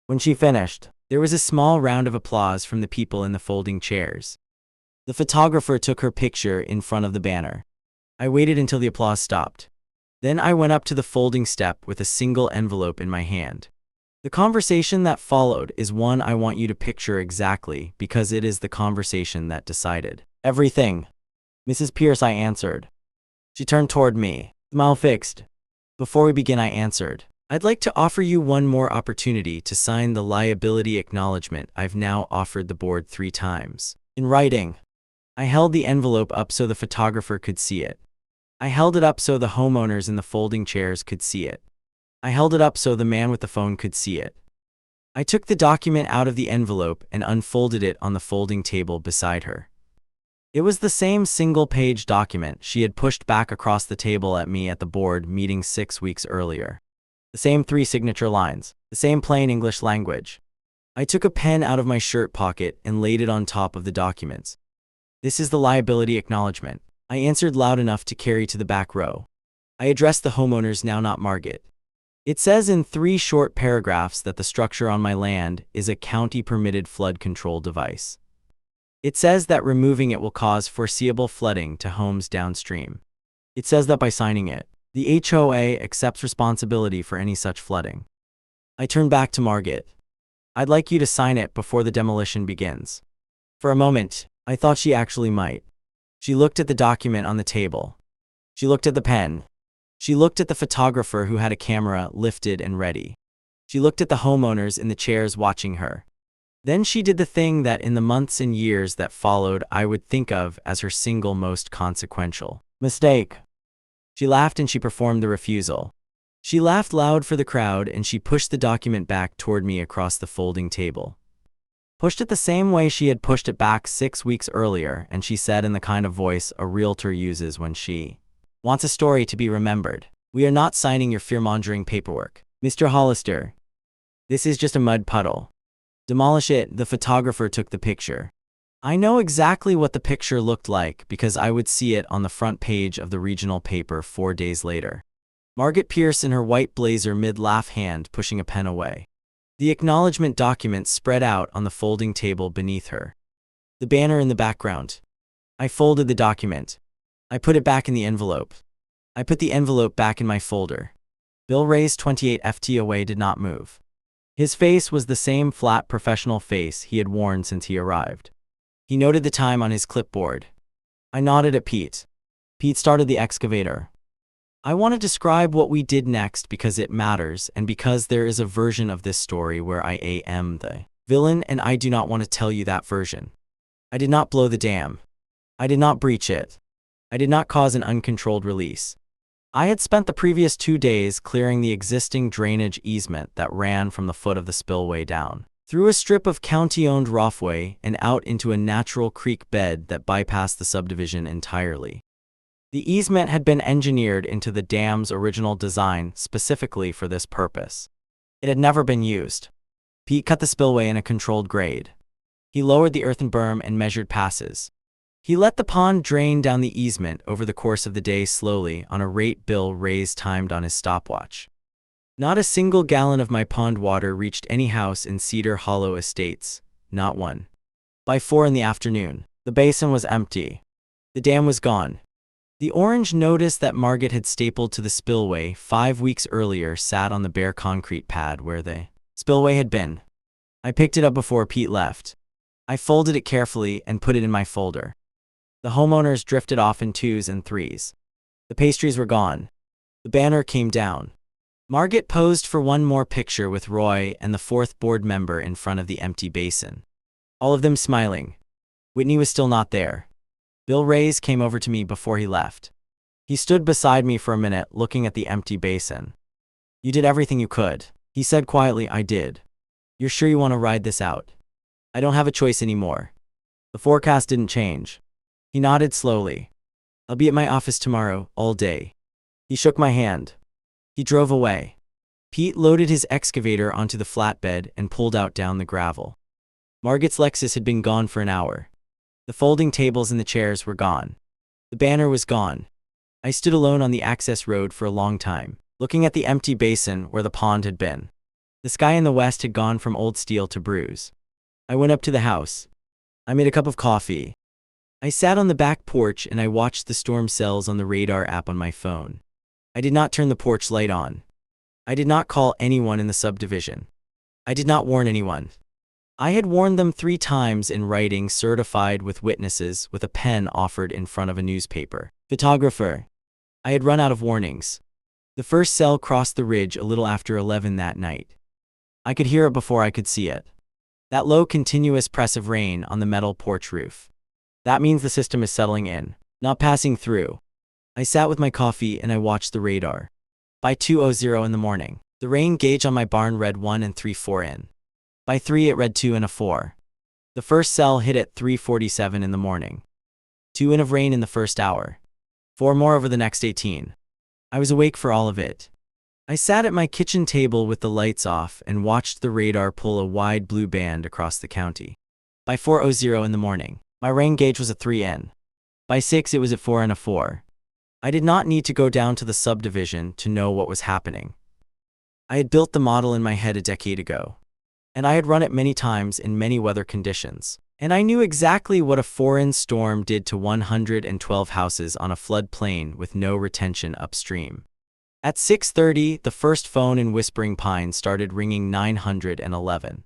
When she finished, there was a small round of applause from the people in the folding chairs. The photographer took her picture in front of the banner. I waited until the applause stopped. Then I went up to the folding step with a single envelope in my hand. The conversation that followed is one I want you to picture exactly because it is the conversation that decided everything. "Mrs. Pierce," I answered. She turned toward me, smile fixed. "Before we begin," I answered, "I'd like to offer you one more opportunity to sign the liability acknowledgement I've now offered the board 3 times. In writing." I held the envelope up so the photographer could see it. I held it up so the homeowners in the folding chairs could see it. I held it up so the man with the phone could see it. I took the document out of the envelope and unfolded it on the folding table beside her. It was the same single-page document she had pushed back across the table at me at the board meeting 6 weeks earlier. The same 3 signature lines, the same plain English language. I took a pen out of my shirt pocket and laid it on top of the documents. "This is the liability acknowledgement," I answered loud enough to carry to the back row. I addressed the homeowners now, not Margaret. "It says in 3 short paragraphs that the structure on my land is a county-permitted flood control device. It says that removing it will cause foreseeable flooding to homes downstream. It says that by signing it, the HOA accepts responsibility for any such flooding." I turned back to Margaret. "I'd like you to sign it before the demolition begins." For a moment, I thought she actually might. She looked at the document on the table. She looked at the pen. She looked at the photographer who had a camera lifted and ready. She looked at the homeowners in the chairs watching her. Then she did the thing that in the months and years that followed I would think of as her single most consequential mistake. She laughed and she performed the refusal. She laughed loud for the crowd and she pushed the document back toward me across the folding table. Pushed it the same way she had pushed it back 6 weeks earlier, and she said in the kind of voice a realtor uses when she wants a story to be remembered, "We are not signing your fear-mongering paperwork, Mr. Hollister. This is just a mud puddle. Demolish it." The photographer took the picture. I know exactly what the picture looked like because I would see it on the front page of the regional paper 4 days later. Margaret Pierce in her white blazer, mid-laugh hand pushing a pen away. The acknowledgement document spread out on the folding table beneath her. The banner in the background. I folded the document. I put it back in the envelope. I put the envelope back in my folder. Bill Ray's 28 FTOA did not move. His face was the same flat professional face he had worn since he arrived. He noted the time on his clipboard. I nodded at Pete. Pete started the excavator. I want to describe what we did next because it matters and because there is a version of this story where I am the villain, and I do not want to tell you that version. I did not blow the dam. I did not breach it. I did not cause an uncontrolled release. I had spent the previous 2 days clearing the existing drainage easement that ran from the foot of the spillway down through a strip of county-owned rough-way and out into a natural creek bed that bypassed the subdivision entirely. The easement had been engineered into the dam's original design specifically for this purpose. It had never been used. Pete cut the spillway in a controlled grade. He lowered the earthen berm and measured passes. He let the pond drain down the easement over the course of the day slowly on a rate Bill Ray's timed on his stopwatch. Not a single gallon of my pond water reached any house in Cedar Hollow Estates, not one. By 4 in the afternoon, the basin was empty. The dam was gone. The orange notice that Margaret had stapled to the spillway 5 weeks earlier sat on the bare concrete pad where the spillway had been. I picked it up before Pete left. I folded it carefully and put it in my folder. The homeowners drifted off in 2s and 3s. The pastries were gone. The banner came down. Margaret posed for one more picture with Roy and the 4th board member in front of the empty basin. All of them smiling. Whitney was still not there. Bill Ray's came over to me before he left. He stood beside me for a minute looking at the empty basin. "You did everything you could," he said quietly. "I did. You're sure you want to ride this out?" "I don't have a choice anymore. The forecast didn't change." He nodded slowly. "I'll be at my office tomorrow, all day." He shook my hand. He drove away. Pete loaded his excavator onto the flatbed and pulled out down the gravel. Margaret's Lexus had been gone for an hour. The folding tables and the chairs were gone. The banner was gone. I stood alone on the access road for a long time, looking at the empty basin where the pond had been. The sky in the west had gone from old steel to bruise. I went up to the house. I made a cup of coffee. I sat on the back porch and I watched the storm cells on the radar app on my phone. I did not turn the porch light on. I did not call anyone in the subdivision. I did not warn anyone. I had warned them 3 times in writing, certified with witnesses, with a pen offered in front of a newspaper photographer. I had run out of warnings. The first cell crossed the ridge a little after 11 that night. I could hear it before I could see it. That low, continuous press of rain on the metal porch roof. That means the system is settling in, not passing through. I sat with my coffee and I watched the radar. By 2:00 in the morning, the rain gauge on my barn read 1 3/4 in. By 3 it read 2 1/4. The first cell hit at 3:47 in the morning. 2 in of rain in the first hour. 4 more over the next 18. I was awake for all of it. I sat at my kitchen table with the lights off and watched the radar pull a wide blue band across the county. By 4:00 in the morning, my rain gauge was a 3 in. By 6 it was at 4 1/4. I did not need to go down to the subdivision to know what was happening. I had built the model in my head a decade ago. And I had run it many times in many weather conditions. And I knew exactly what a 4-inch storm did to 112 houses on a floodplain with no retention upstream. At 6:30, the first phone in Whispering Pines started ringing 911.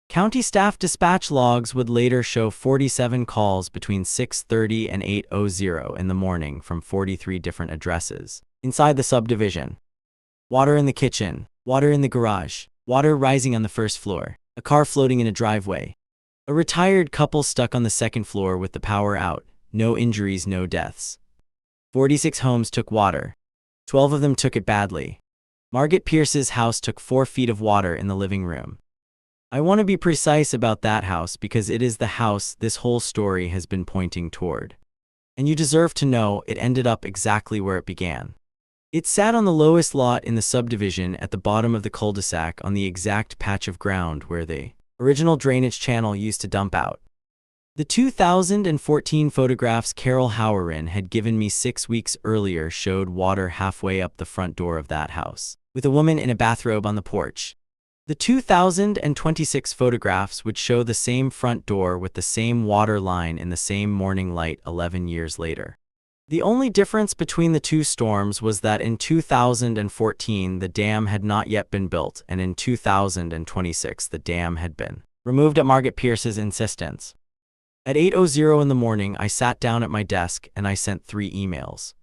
County staff dispatch logs would later show 47 calls between 6:30 and 8:00 in the morning from 43 different addresses inside the subdivision. Water in the kitchen, water in the garage, water rising on the first floor, a car floating in a driveway. A retired couple stuck on the second floor with the power out, no injuries, no deaths. 46 homes took water. 12 of them took it badly. Margaret Pierce's house took 4 feet of water in the living room. I want to be precise about that house because it is the house this whole story has been pointing toward. And you deserve to know it ended up exactly where it began. It sat on the lowest lot in the subdivision at the bottom of the cul-de-sac on the exact patch of ground where the original drainage channel used to dump out. The 2014 photographs Carol Howerin had given me 6 weeks earlier showed water halfway up the front door of that house, with a woman in a bathrobe on the porch. The 2026 photographs would show the same front door with the same water line in the same morning light 11 years later. The only difference between the two storms was that in 2014 the dam had not yet been built, and in 2026 the dam had been removed at Margaret Pierce's insistence. At 8:00 in the morning, I sat down at my desk and I sent 3 emails.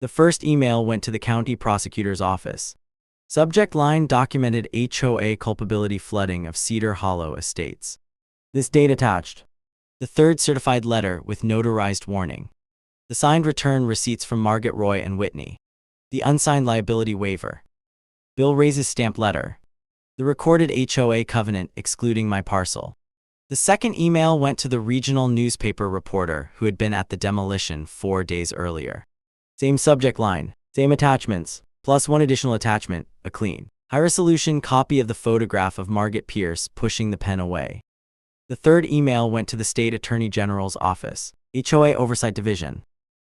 The first email went to the county prosecutor's office. Subject line: documented HOA culpability flooding of Cedar Hollow Estates. This date attached. The third certified letter with notarized warning. The signed return receipts from Margaret, Roy, and Whitney. The unsigned liability waiver. Bill Raises stamped letter. The recorded HOA covenant excluding my parcel. The second email went to the regional newspaper reporter who had been at the demolition 4 days earlier. Same subject line, same attachments, plus 1 additional attachment, a clean, high-resolution copy of the photograph of Margaret Pierce pushing the pen away. The third email went to the State Attorney General's office, HOA Oversight Division.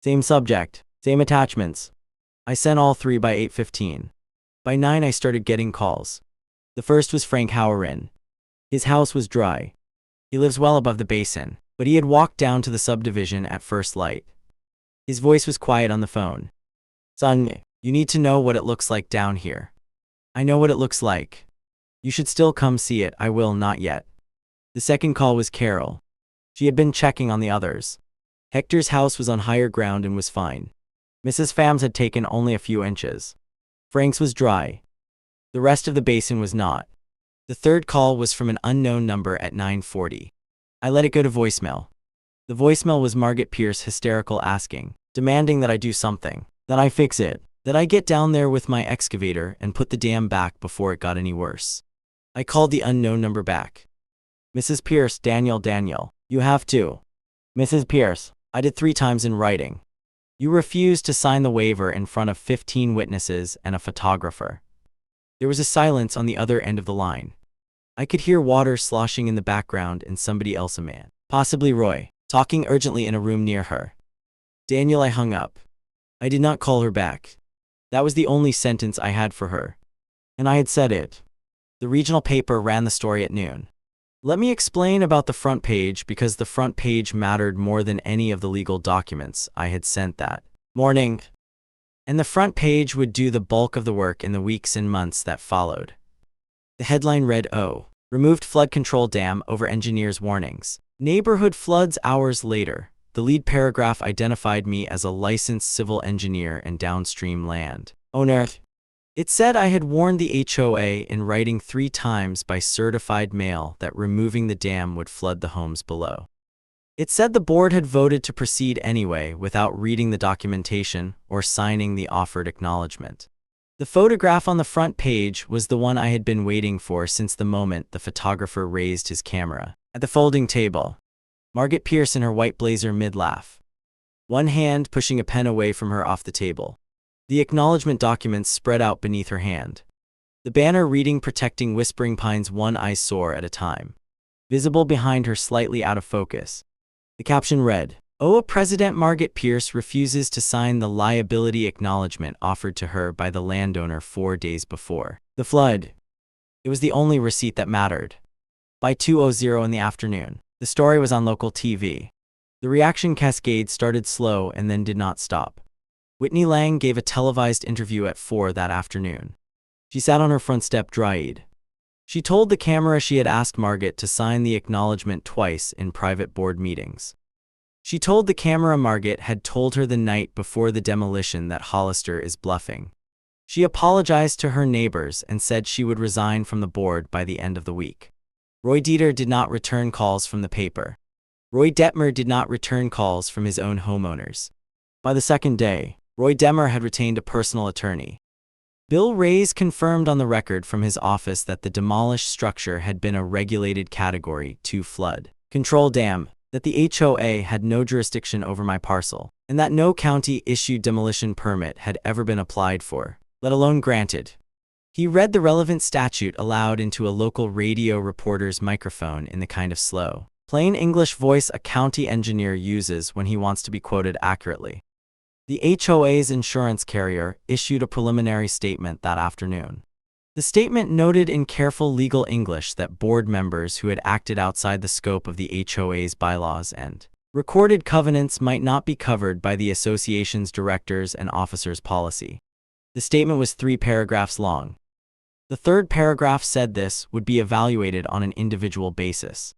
Same subject, same attachments. I sent all 3 by 8:15. By 9 I started getting calls. The first was Frank Howerin. His house was dry. He lives well above the basin, but he had walked down to the subdivision at first light. His voice was quiet on the phone. Son, you need to know what it looks like down here. I know what it looks like. You should still come see it. I will not yet. The second call was Carol. She had been checking on the others. Hector's house was on higher ground and was fine. Mrs. Phams had taken only a few inches. Frank's was dry. The rest of the basin was not. The third call was from an unknown number at 9:40. I let it go to voicemail. The voicemail was Margaret Pierce hysterical asking, demanding that I do something, that I fix it, that I get down there with my excavator and put the dam back before it got any worse. I called the unknown number back. Mrs. Pierce, Daniel, you have to. Mrs. Pierce, I did 3 times in writing. You refused to sign the waiver in front of 15 witnesses and a photographer. There was a silence on the other end of the line. I could hear water sloshing in the background and somebody else, a man, possibly Roy, talking urgently in a room near her. Daniel, I hung up. I did not call her back. That was the only sentence I had for her. And I had said it. The regional paper ran the story at noon. Let me explain about the front page because the front page mattered more than any of the legal documents I had sent that morning. And the front page would do the bulk of the work in the weeks and months that followed. The headline read, "Oh, removed flood control dam over engineer's warnings. Neighborhood floods hours later." The lead paragraph identified me as a licensed civil engineer and downstream land owner. It said I had warned the HOA in writing 3 times by certified mail that removing the dam would flood the homes below. It said the board had voted to proceed anyway without reading the documentation or signing the offered acknowledgement. The photograph on the front page was the one I had been waiting for since the moment the photographer raised his camera. At the folding table, Margaret Pierce in her white blazer mid-laugh. One hand pushing a pen away from her off the table. The acknowledgement documents spread out beneath her hand. The banner reading "Protecting Whispering Pines one eyesore at a time." Visible behind her slightly out of focus. The caption read, "HOA President Margaret Pierce refuses to sign the liability acknowledgement offered to her by the landowner 4 days before the flood." It was the only receipt that mattered. By 2:00 in the afternoon, the story was on local TV. The reaction cascade started slow and then did not stop. Whitney Lang gave a televised interview at 4 that afternoon. She sat on her front step dry-eyed. She told the camera she had asked Margaret to sign the acknowledgement twice in private board meetings. She told the camera Margaret had told her the night before the demolition that Hollister is bluffing. She apologized to her neighbors and said she would resign from the board by the end of the week. Roy Dieter did not return calls from the paper. Roy Detmer did not return calls from his own homeowners. By the second day, Roy Detmer had retained a personal attorney. Bill Reyes confirmed on the record from his office that the demolished structure had been a regulated Category 2 flood control dam, that the HOA had no jurisdiction over my parcel, and that no county-issued demolition permit had ever been applied for, let alone granted. He read the relevant statute aloud into a local radio reporter's microphone in the kind of slow, plain English voice a county engineer uses when he wants to be quoted accurately. The HOA's insurance carrier issued a preliminary statement that afternoon. The statement noted in careful legal English that board members who had acted outside the scope of the HOA's bylaws and recorded covenants might not be covered by the association's directors and officers policy. The statement was 3 paragraphs long. The third paragraph said this would be evaluated on an individual basis.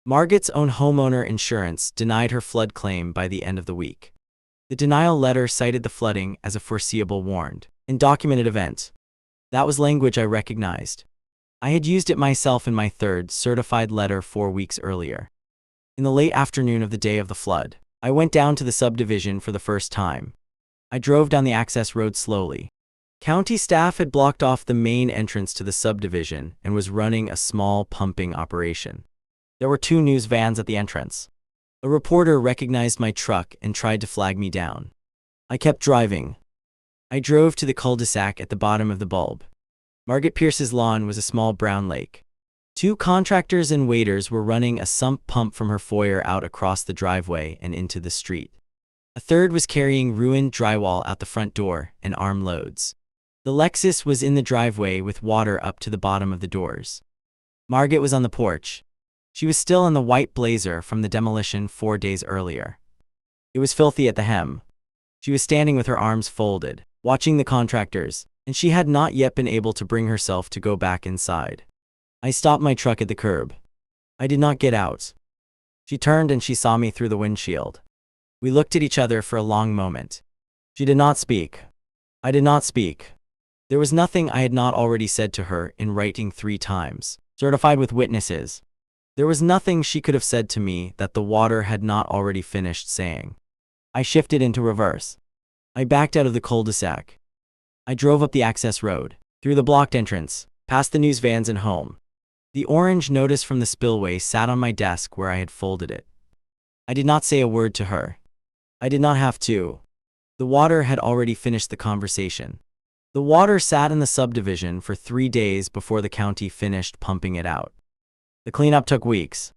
Margaret's own homeowner insurance denied her flood claim by the end of the week. The denial letter cited the flooding as a foreseeable, warned, and documented event. That was language I recognized. I had used it myself in my third certified letter 4 weeks earlier. In the late afternoon of the day of the flood, I went down to the subdivision for the first time. I drove down the access road slowly. County staff had blocked off the main entrance to the subdivision and was running a small pumping operation. There were 2 news vans at the entrance. A reporter recognized my truck and tried to flag me down. I kept driving. I drove to the cul-de-sac at the bottom of the bulb. Margaret Pierce's lawn was a small brown lake. 2 contractors and waiters were running a sump pump from her foyer out across the driveway and into the street. A third was carrying ruined drywall out the front door and armloads. The Lexus was in the driveway with water up to the bottom of the doors. Margaret was on the porch. She was still in the white blazer from the demolition 4 days earlier. It was filthy at the hem. She was standing with her arms folded, watching the contractors, and she had not yet been able to bring herself to go back inside. I stopped my truck at the curb. I did not get out. She turned and she saw me through the windshield. We looked at each other for a long moment. She did not speak. I did not speak. There was nothing I had not already said to her in writing 3 times, certified with witnesses. There was nothing she could have said to me that the water had not already finished saying. I shifted into reverse. I backed out of the cul-de-sac. I drove up the access road, through the blocked entrance, past the news vans and home. The orange notice from the spillway sat on my desk where I had folded it. I did not say a word to her. I did not have to. The water had already finished the conversation. The water sat in the subdivision for 3 days before the county finished pumping it out. The cleanup took weeks.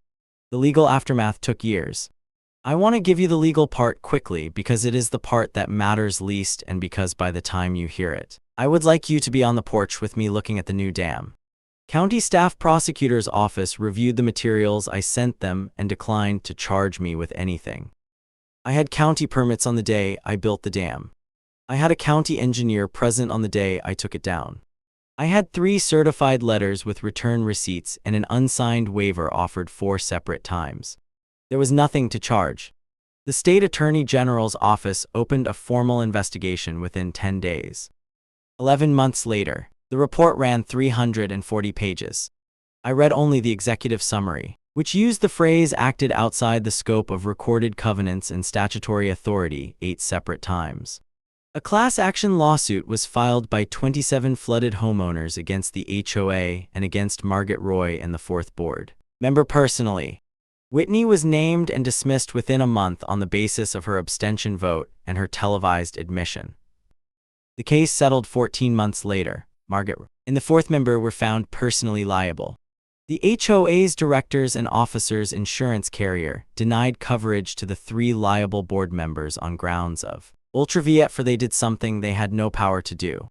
The legal aftermath took years. I want to give you the legal part quickly because it is the part that matters least and because by the time you hear it, I would like you to be on the porch with me looking at the new dam. County Staff Prosecutor's Office reviewed the materials I sent them and declined to charge me with anything. I had county permits on the day I built the dam. I had a county engineer present on the day I took it down. I had 3 certified letters with return receipts and an unsigned waiver offered 4 separate times. There was nothing to charge. The State Attorney General's office opened a formal investigation within 10 days. 11 months later, the report ran 340 pages. I read only the executive summary, which used the phrase acted outside the scope of recorded covenants and statutory authority 8 separate times. A class action lawsuit was filed by 27 flooded homeowners against the HOA and against Margaret Roy and the 4th board member personally. Whitney was named and dismissed within a month on the basis of her abstention vote and her televised admission. The case settled 14 months later. Margaret and the 4th member were found personally liable. The HOA's directors and officers insurance carrier denied coverage to the 3 liable board members on grounds of ultraviet for they did something they had no power to do.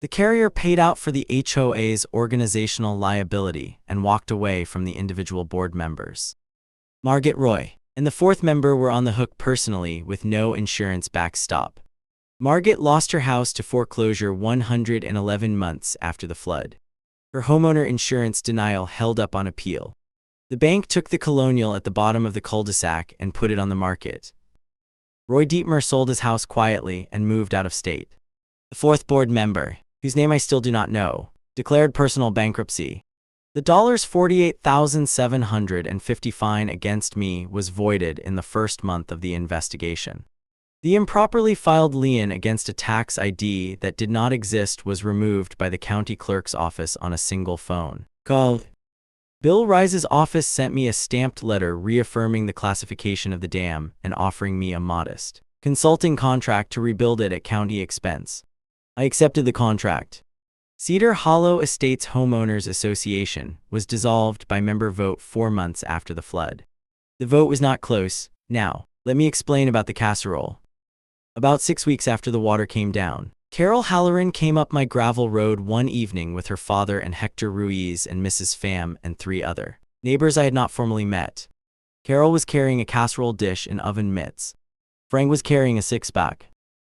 The carrier paid out for the HOA's organizational liability and walked away from the individual board members. Margaret Roy and the 4th member were on the hook personally with no insurance backstop. Margaret lost her house to foreclosure 111 months after the flood. Her homeowner insurance denial held up on appeal. The bank took the Colonial at the bottom of the cul-de-sac and put it on the market. Roy Dietmar sold his house quietly and moved out of state. The 4th board member, whose name I still do not know, declared personal bankruptcy. The $48,750 fine against me was voided in the first month of the investigation. The improperly filed lien against a tax ID that did not exist was removed by the county clerk's office on a single phone call. Bill Rice's office sent me a stamped letter reaffirming the classification of the dam and offering me a modest consulting contract to rebuild it at county expense. I accepted the contract. Cedar Hollow Estates Homeowners Association was dissolved by member vote 4 months after the flood. The vote was not close. Now, let me explain about the casserole. About 6 weeks after the water came down, Carol Halloran came up my gravel road one evening with her father and Hector Ruiz and Mrs. Pham and 3 other neighbors I had not formally met. Carol was carrying a casserole dish and oven mitts. Frank was carrying a 6-pack.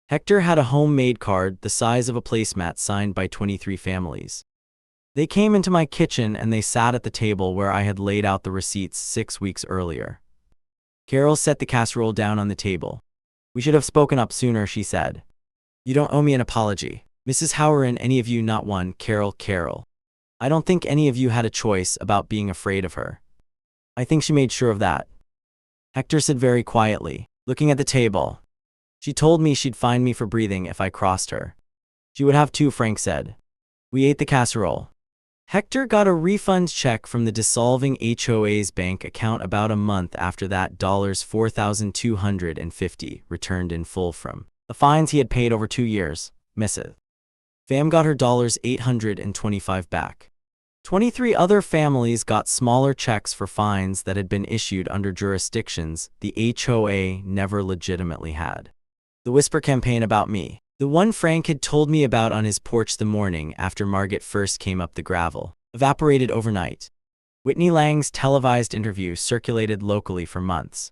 Hector had a homemade card the size of a placemat signed by 23 families. They came into my kitchen and they sat at the table where I had laid out the receipts 6 weeks earlier. Carol set the casserole down on the table. "We should have spoken up sooner," she said. "You don't owe me an apology. Mrs. Halloran, any of you not one, Carol. I don't think any of you had a choice about being afraid of her. I think she made sure of that." Hector said very quietly, looking at the table. "She told me she'd fine me for breathing if I crossed her." "She would have too," Frank said. We ate the casserole. Hector got a refund check from the dissolving HOA's bank account about a month after that $4,250 returned in full from the fines he had paid over 2 years. Mrs. Pham got her $825 back. 23 other families got smaller checks for fines that had been issued under jurisdictions the HOA never legitimately had. The whisper campaign about me. The one Frank had told me about on his porch the morning after Margaret first came up the gravel, evaporated overnight. Whitney Lang's televised interview circulated locally for months.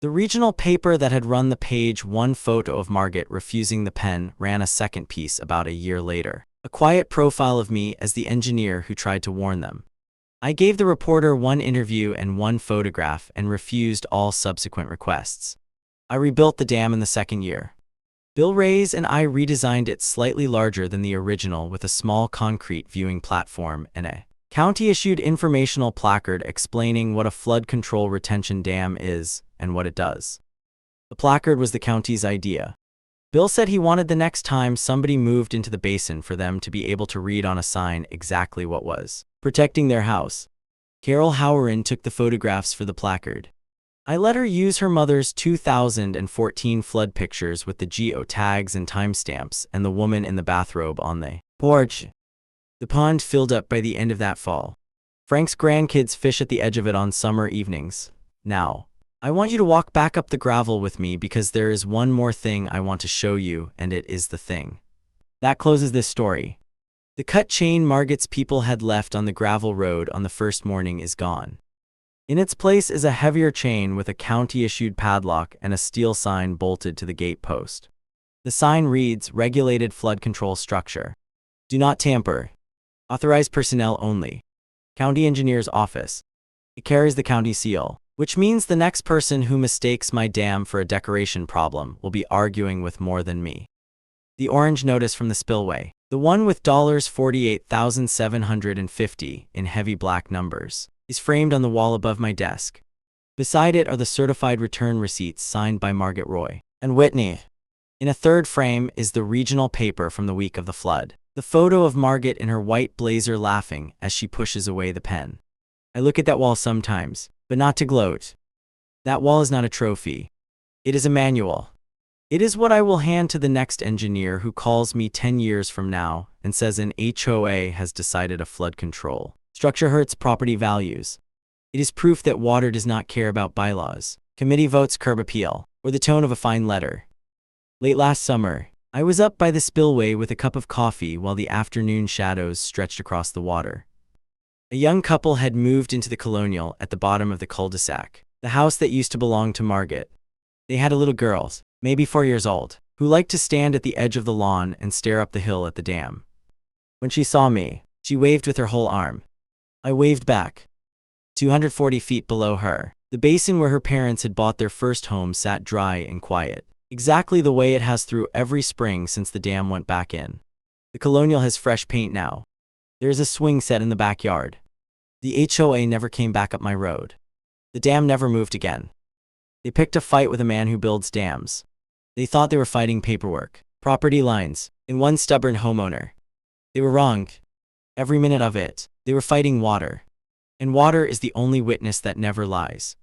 The regional paper that had run the page 1 photo of Margaret refusing the pen ran a second piece about a year later, a quiet profile of me as the engineer who tried to warn them. I gave the reporter 1 interview and 1 photograph and refused all subsequent requests. I rebuilt the dam in the 2nd year. Bill Reyes and I redesigned it slightly larger than the original with a small concrete viewing platform and a county-issued informational placard explaining what a flood control retention dam is and what it does. The placard was the county's idea. Bill said he wanted the next time somebody moved into the basin for them to be able to read on a sign exactly what was protecting their house. Carol Halloran took the photographs for the placard. I let her use her mother's 2014 flood pictures with the geo tags and timestamps and the woman in the bathrobe on the porch. The pond filled up by the end of that fall. Frank's grandkids fish at the edge of it on summer evenings. Now, I want you to walk back up the gravel with me because there is one more thing I want to show you, and it is the thing that closes this story. The cut chain Margaret's people had left on the gravel road on the first morning is gone. In its place is a heavier chain with a county-issued padlock and a steel sign bolted to the gate post. The sign reads, "Regulated Flood Control Structure. Do not tamper. Authorized personnel only. County Engineer's Office." It carries the county seal, which means the next person who mistakes my dam for a decoration problem will be arguing with more than me. The orange notice from the spillway, the one with $48,750 in heavy black numbers, is framed on the wall above my desk. Beside it are the certified return receipts signed by Margaret Roy and Whitney. In a third frame is the regional paper from the week of the flood, the photo of Margaret in her white blazer laughing as she pushes away the pen. I look at that wall sometimes, but not to gloat. That wall is not a trophy. It is a manual. It is what I will hand to the next engineer who calls me 10 years from now and says an HOA has decided a flood control structure hurts property values. It is proof that water does not care about bylaws, committee votes, curb appeal, or the tone of a fine letter. Late last summer, I was up by the spillway with a cup of coffee while the afternoon shadows stretched across the water. A young couple had moved into the Colonial at the bottom of the cul-de-sac, the house that used to belong to Margaret. They had a little girl, maybe 4 years old, who liked to stand at the edge of the lawn and stare up the hill at the dam. When she saw me, she waved with her whole arm. I waved back. 240 feet below her, the basin where her parents had bought their first home sat dry and quiet, exactly the way it has through every spring since the dam went back in. The Colonial has fresh paint now. There is a swing set in the backyard. The HOA never came back up my road. The dam never moved again. They picked a fight with a man who builds dams. They thought they were fighting paperwork, property lines, and one stubborn homeowner. They were wrong. Every minute of it, they were fighting water. And water is the only witness that never lies.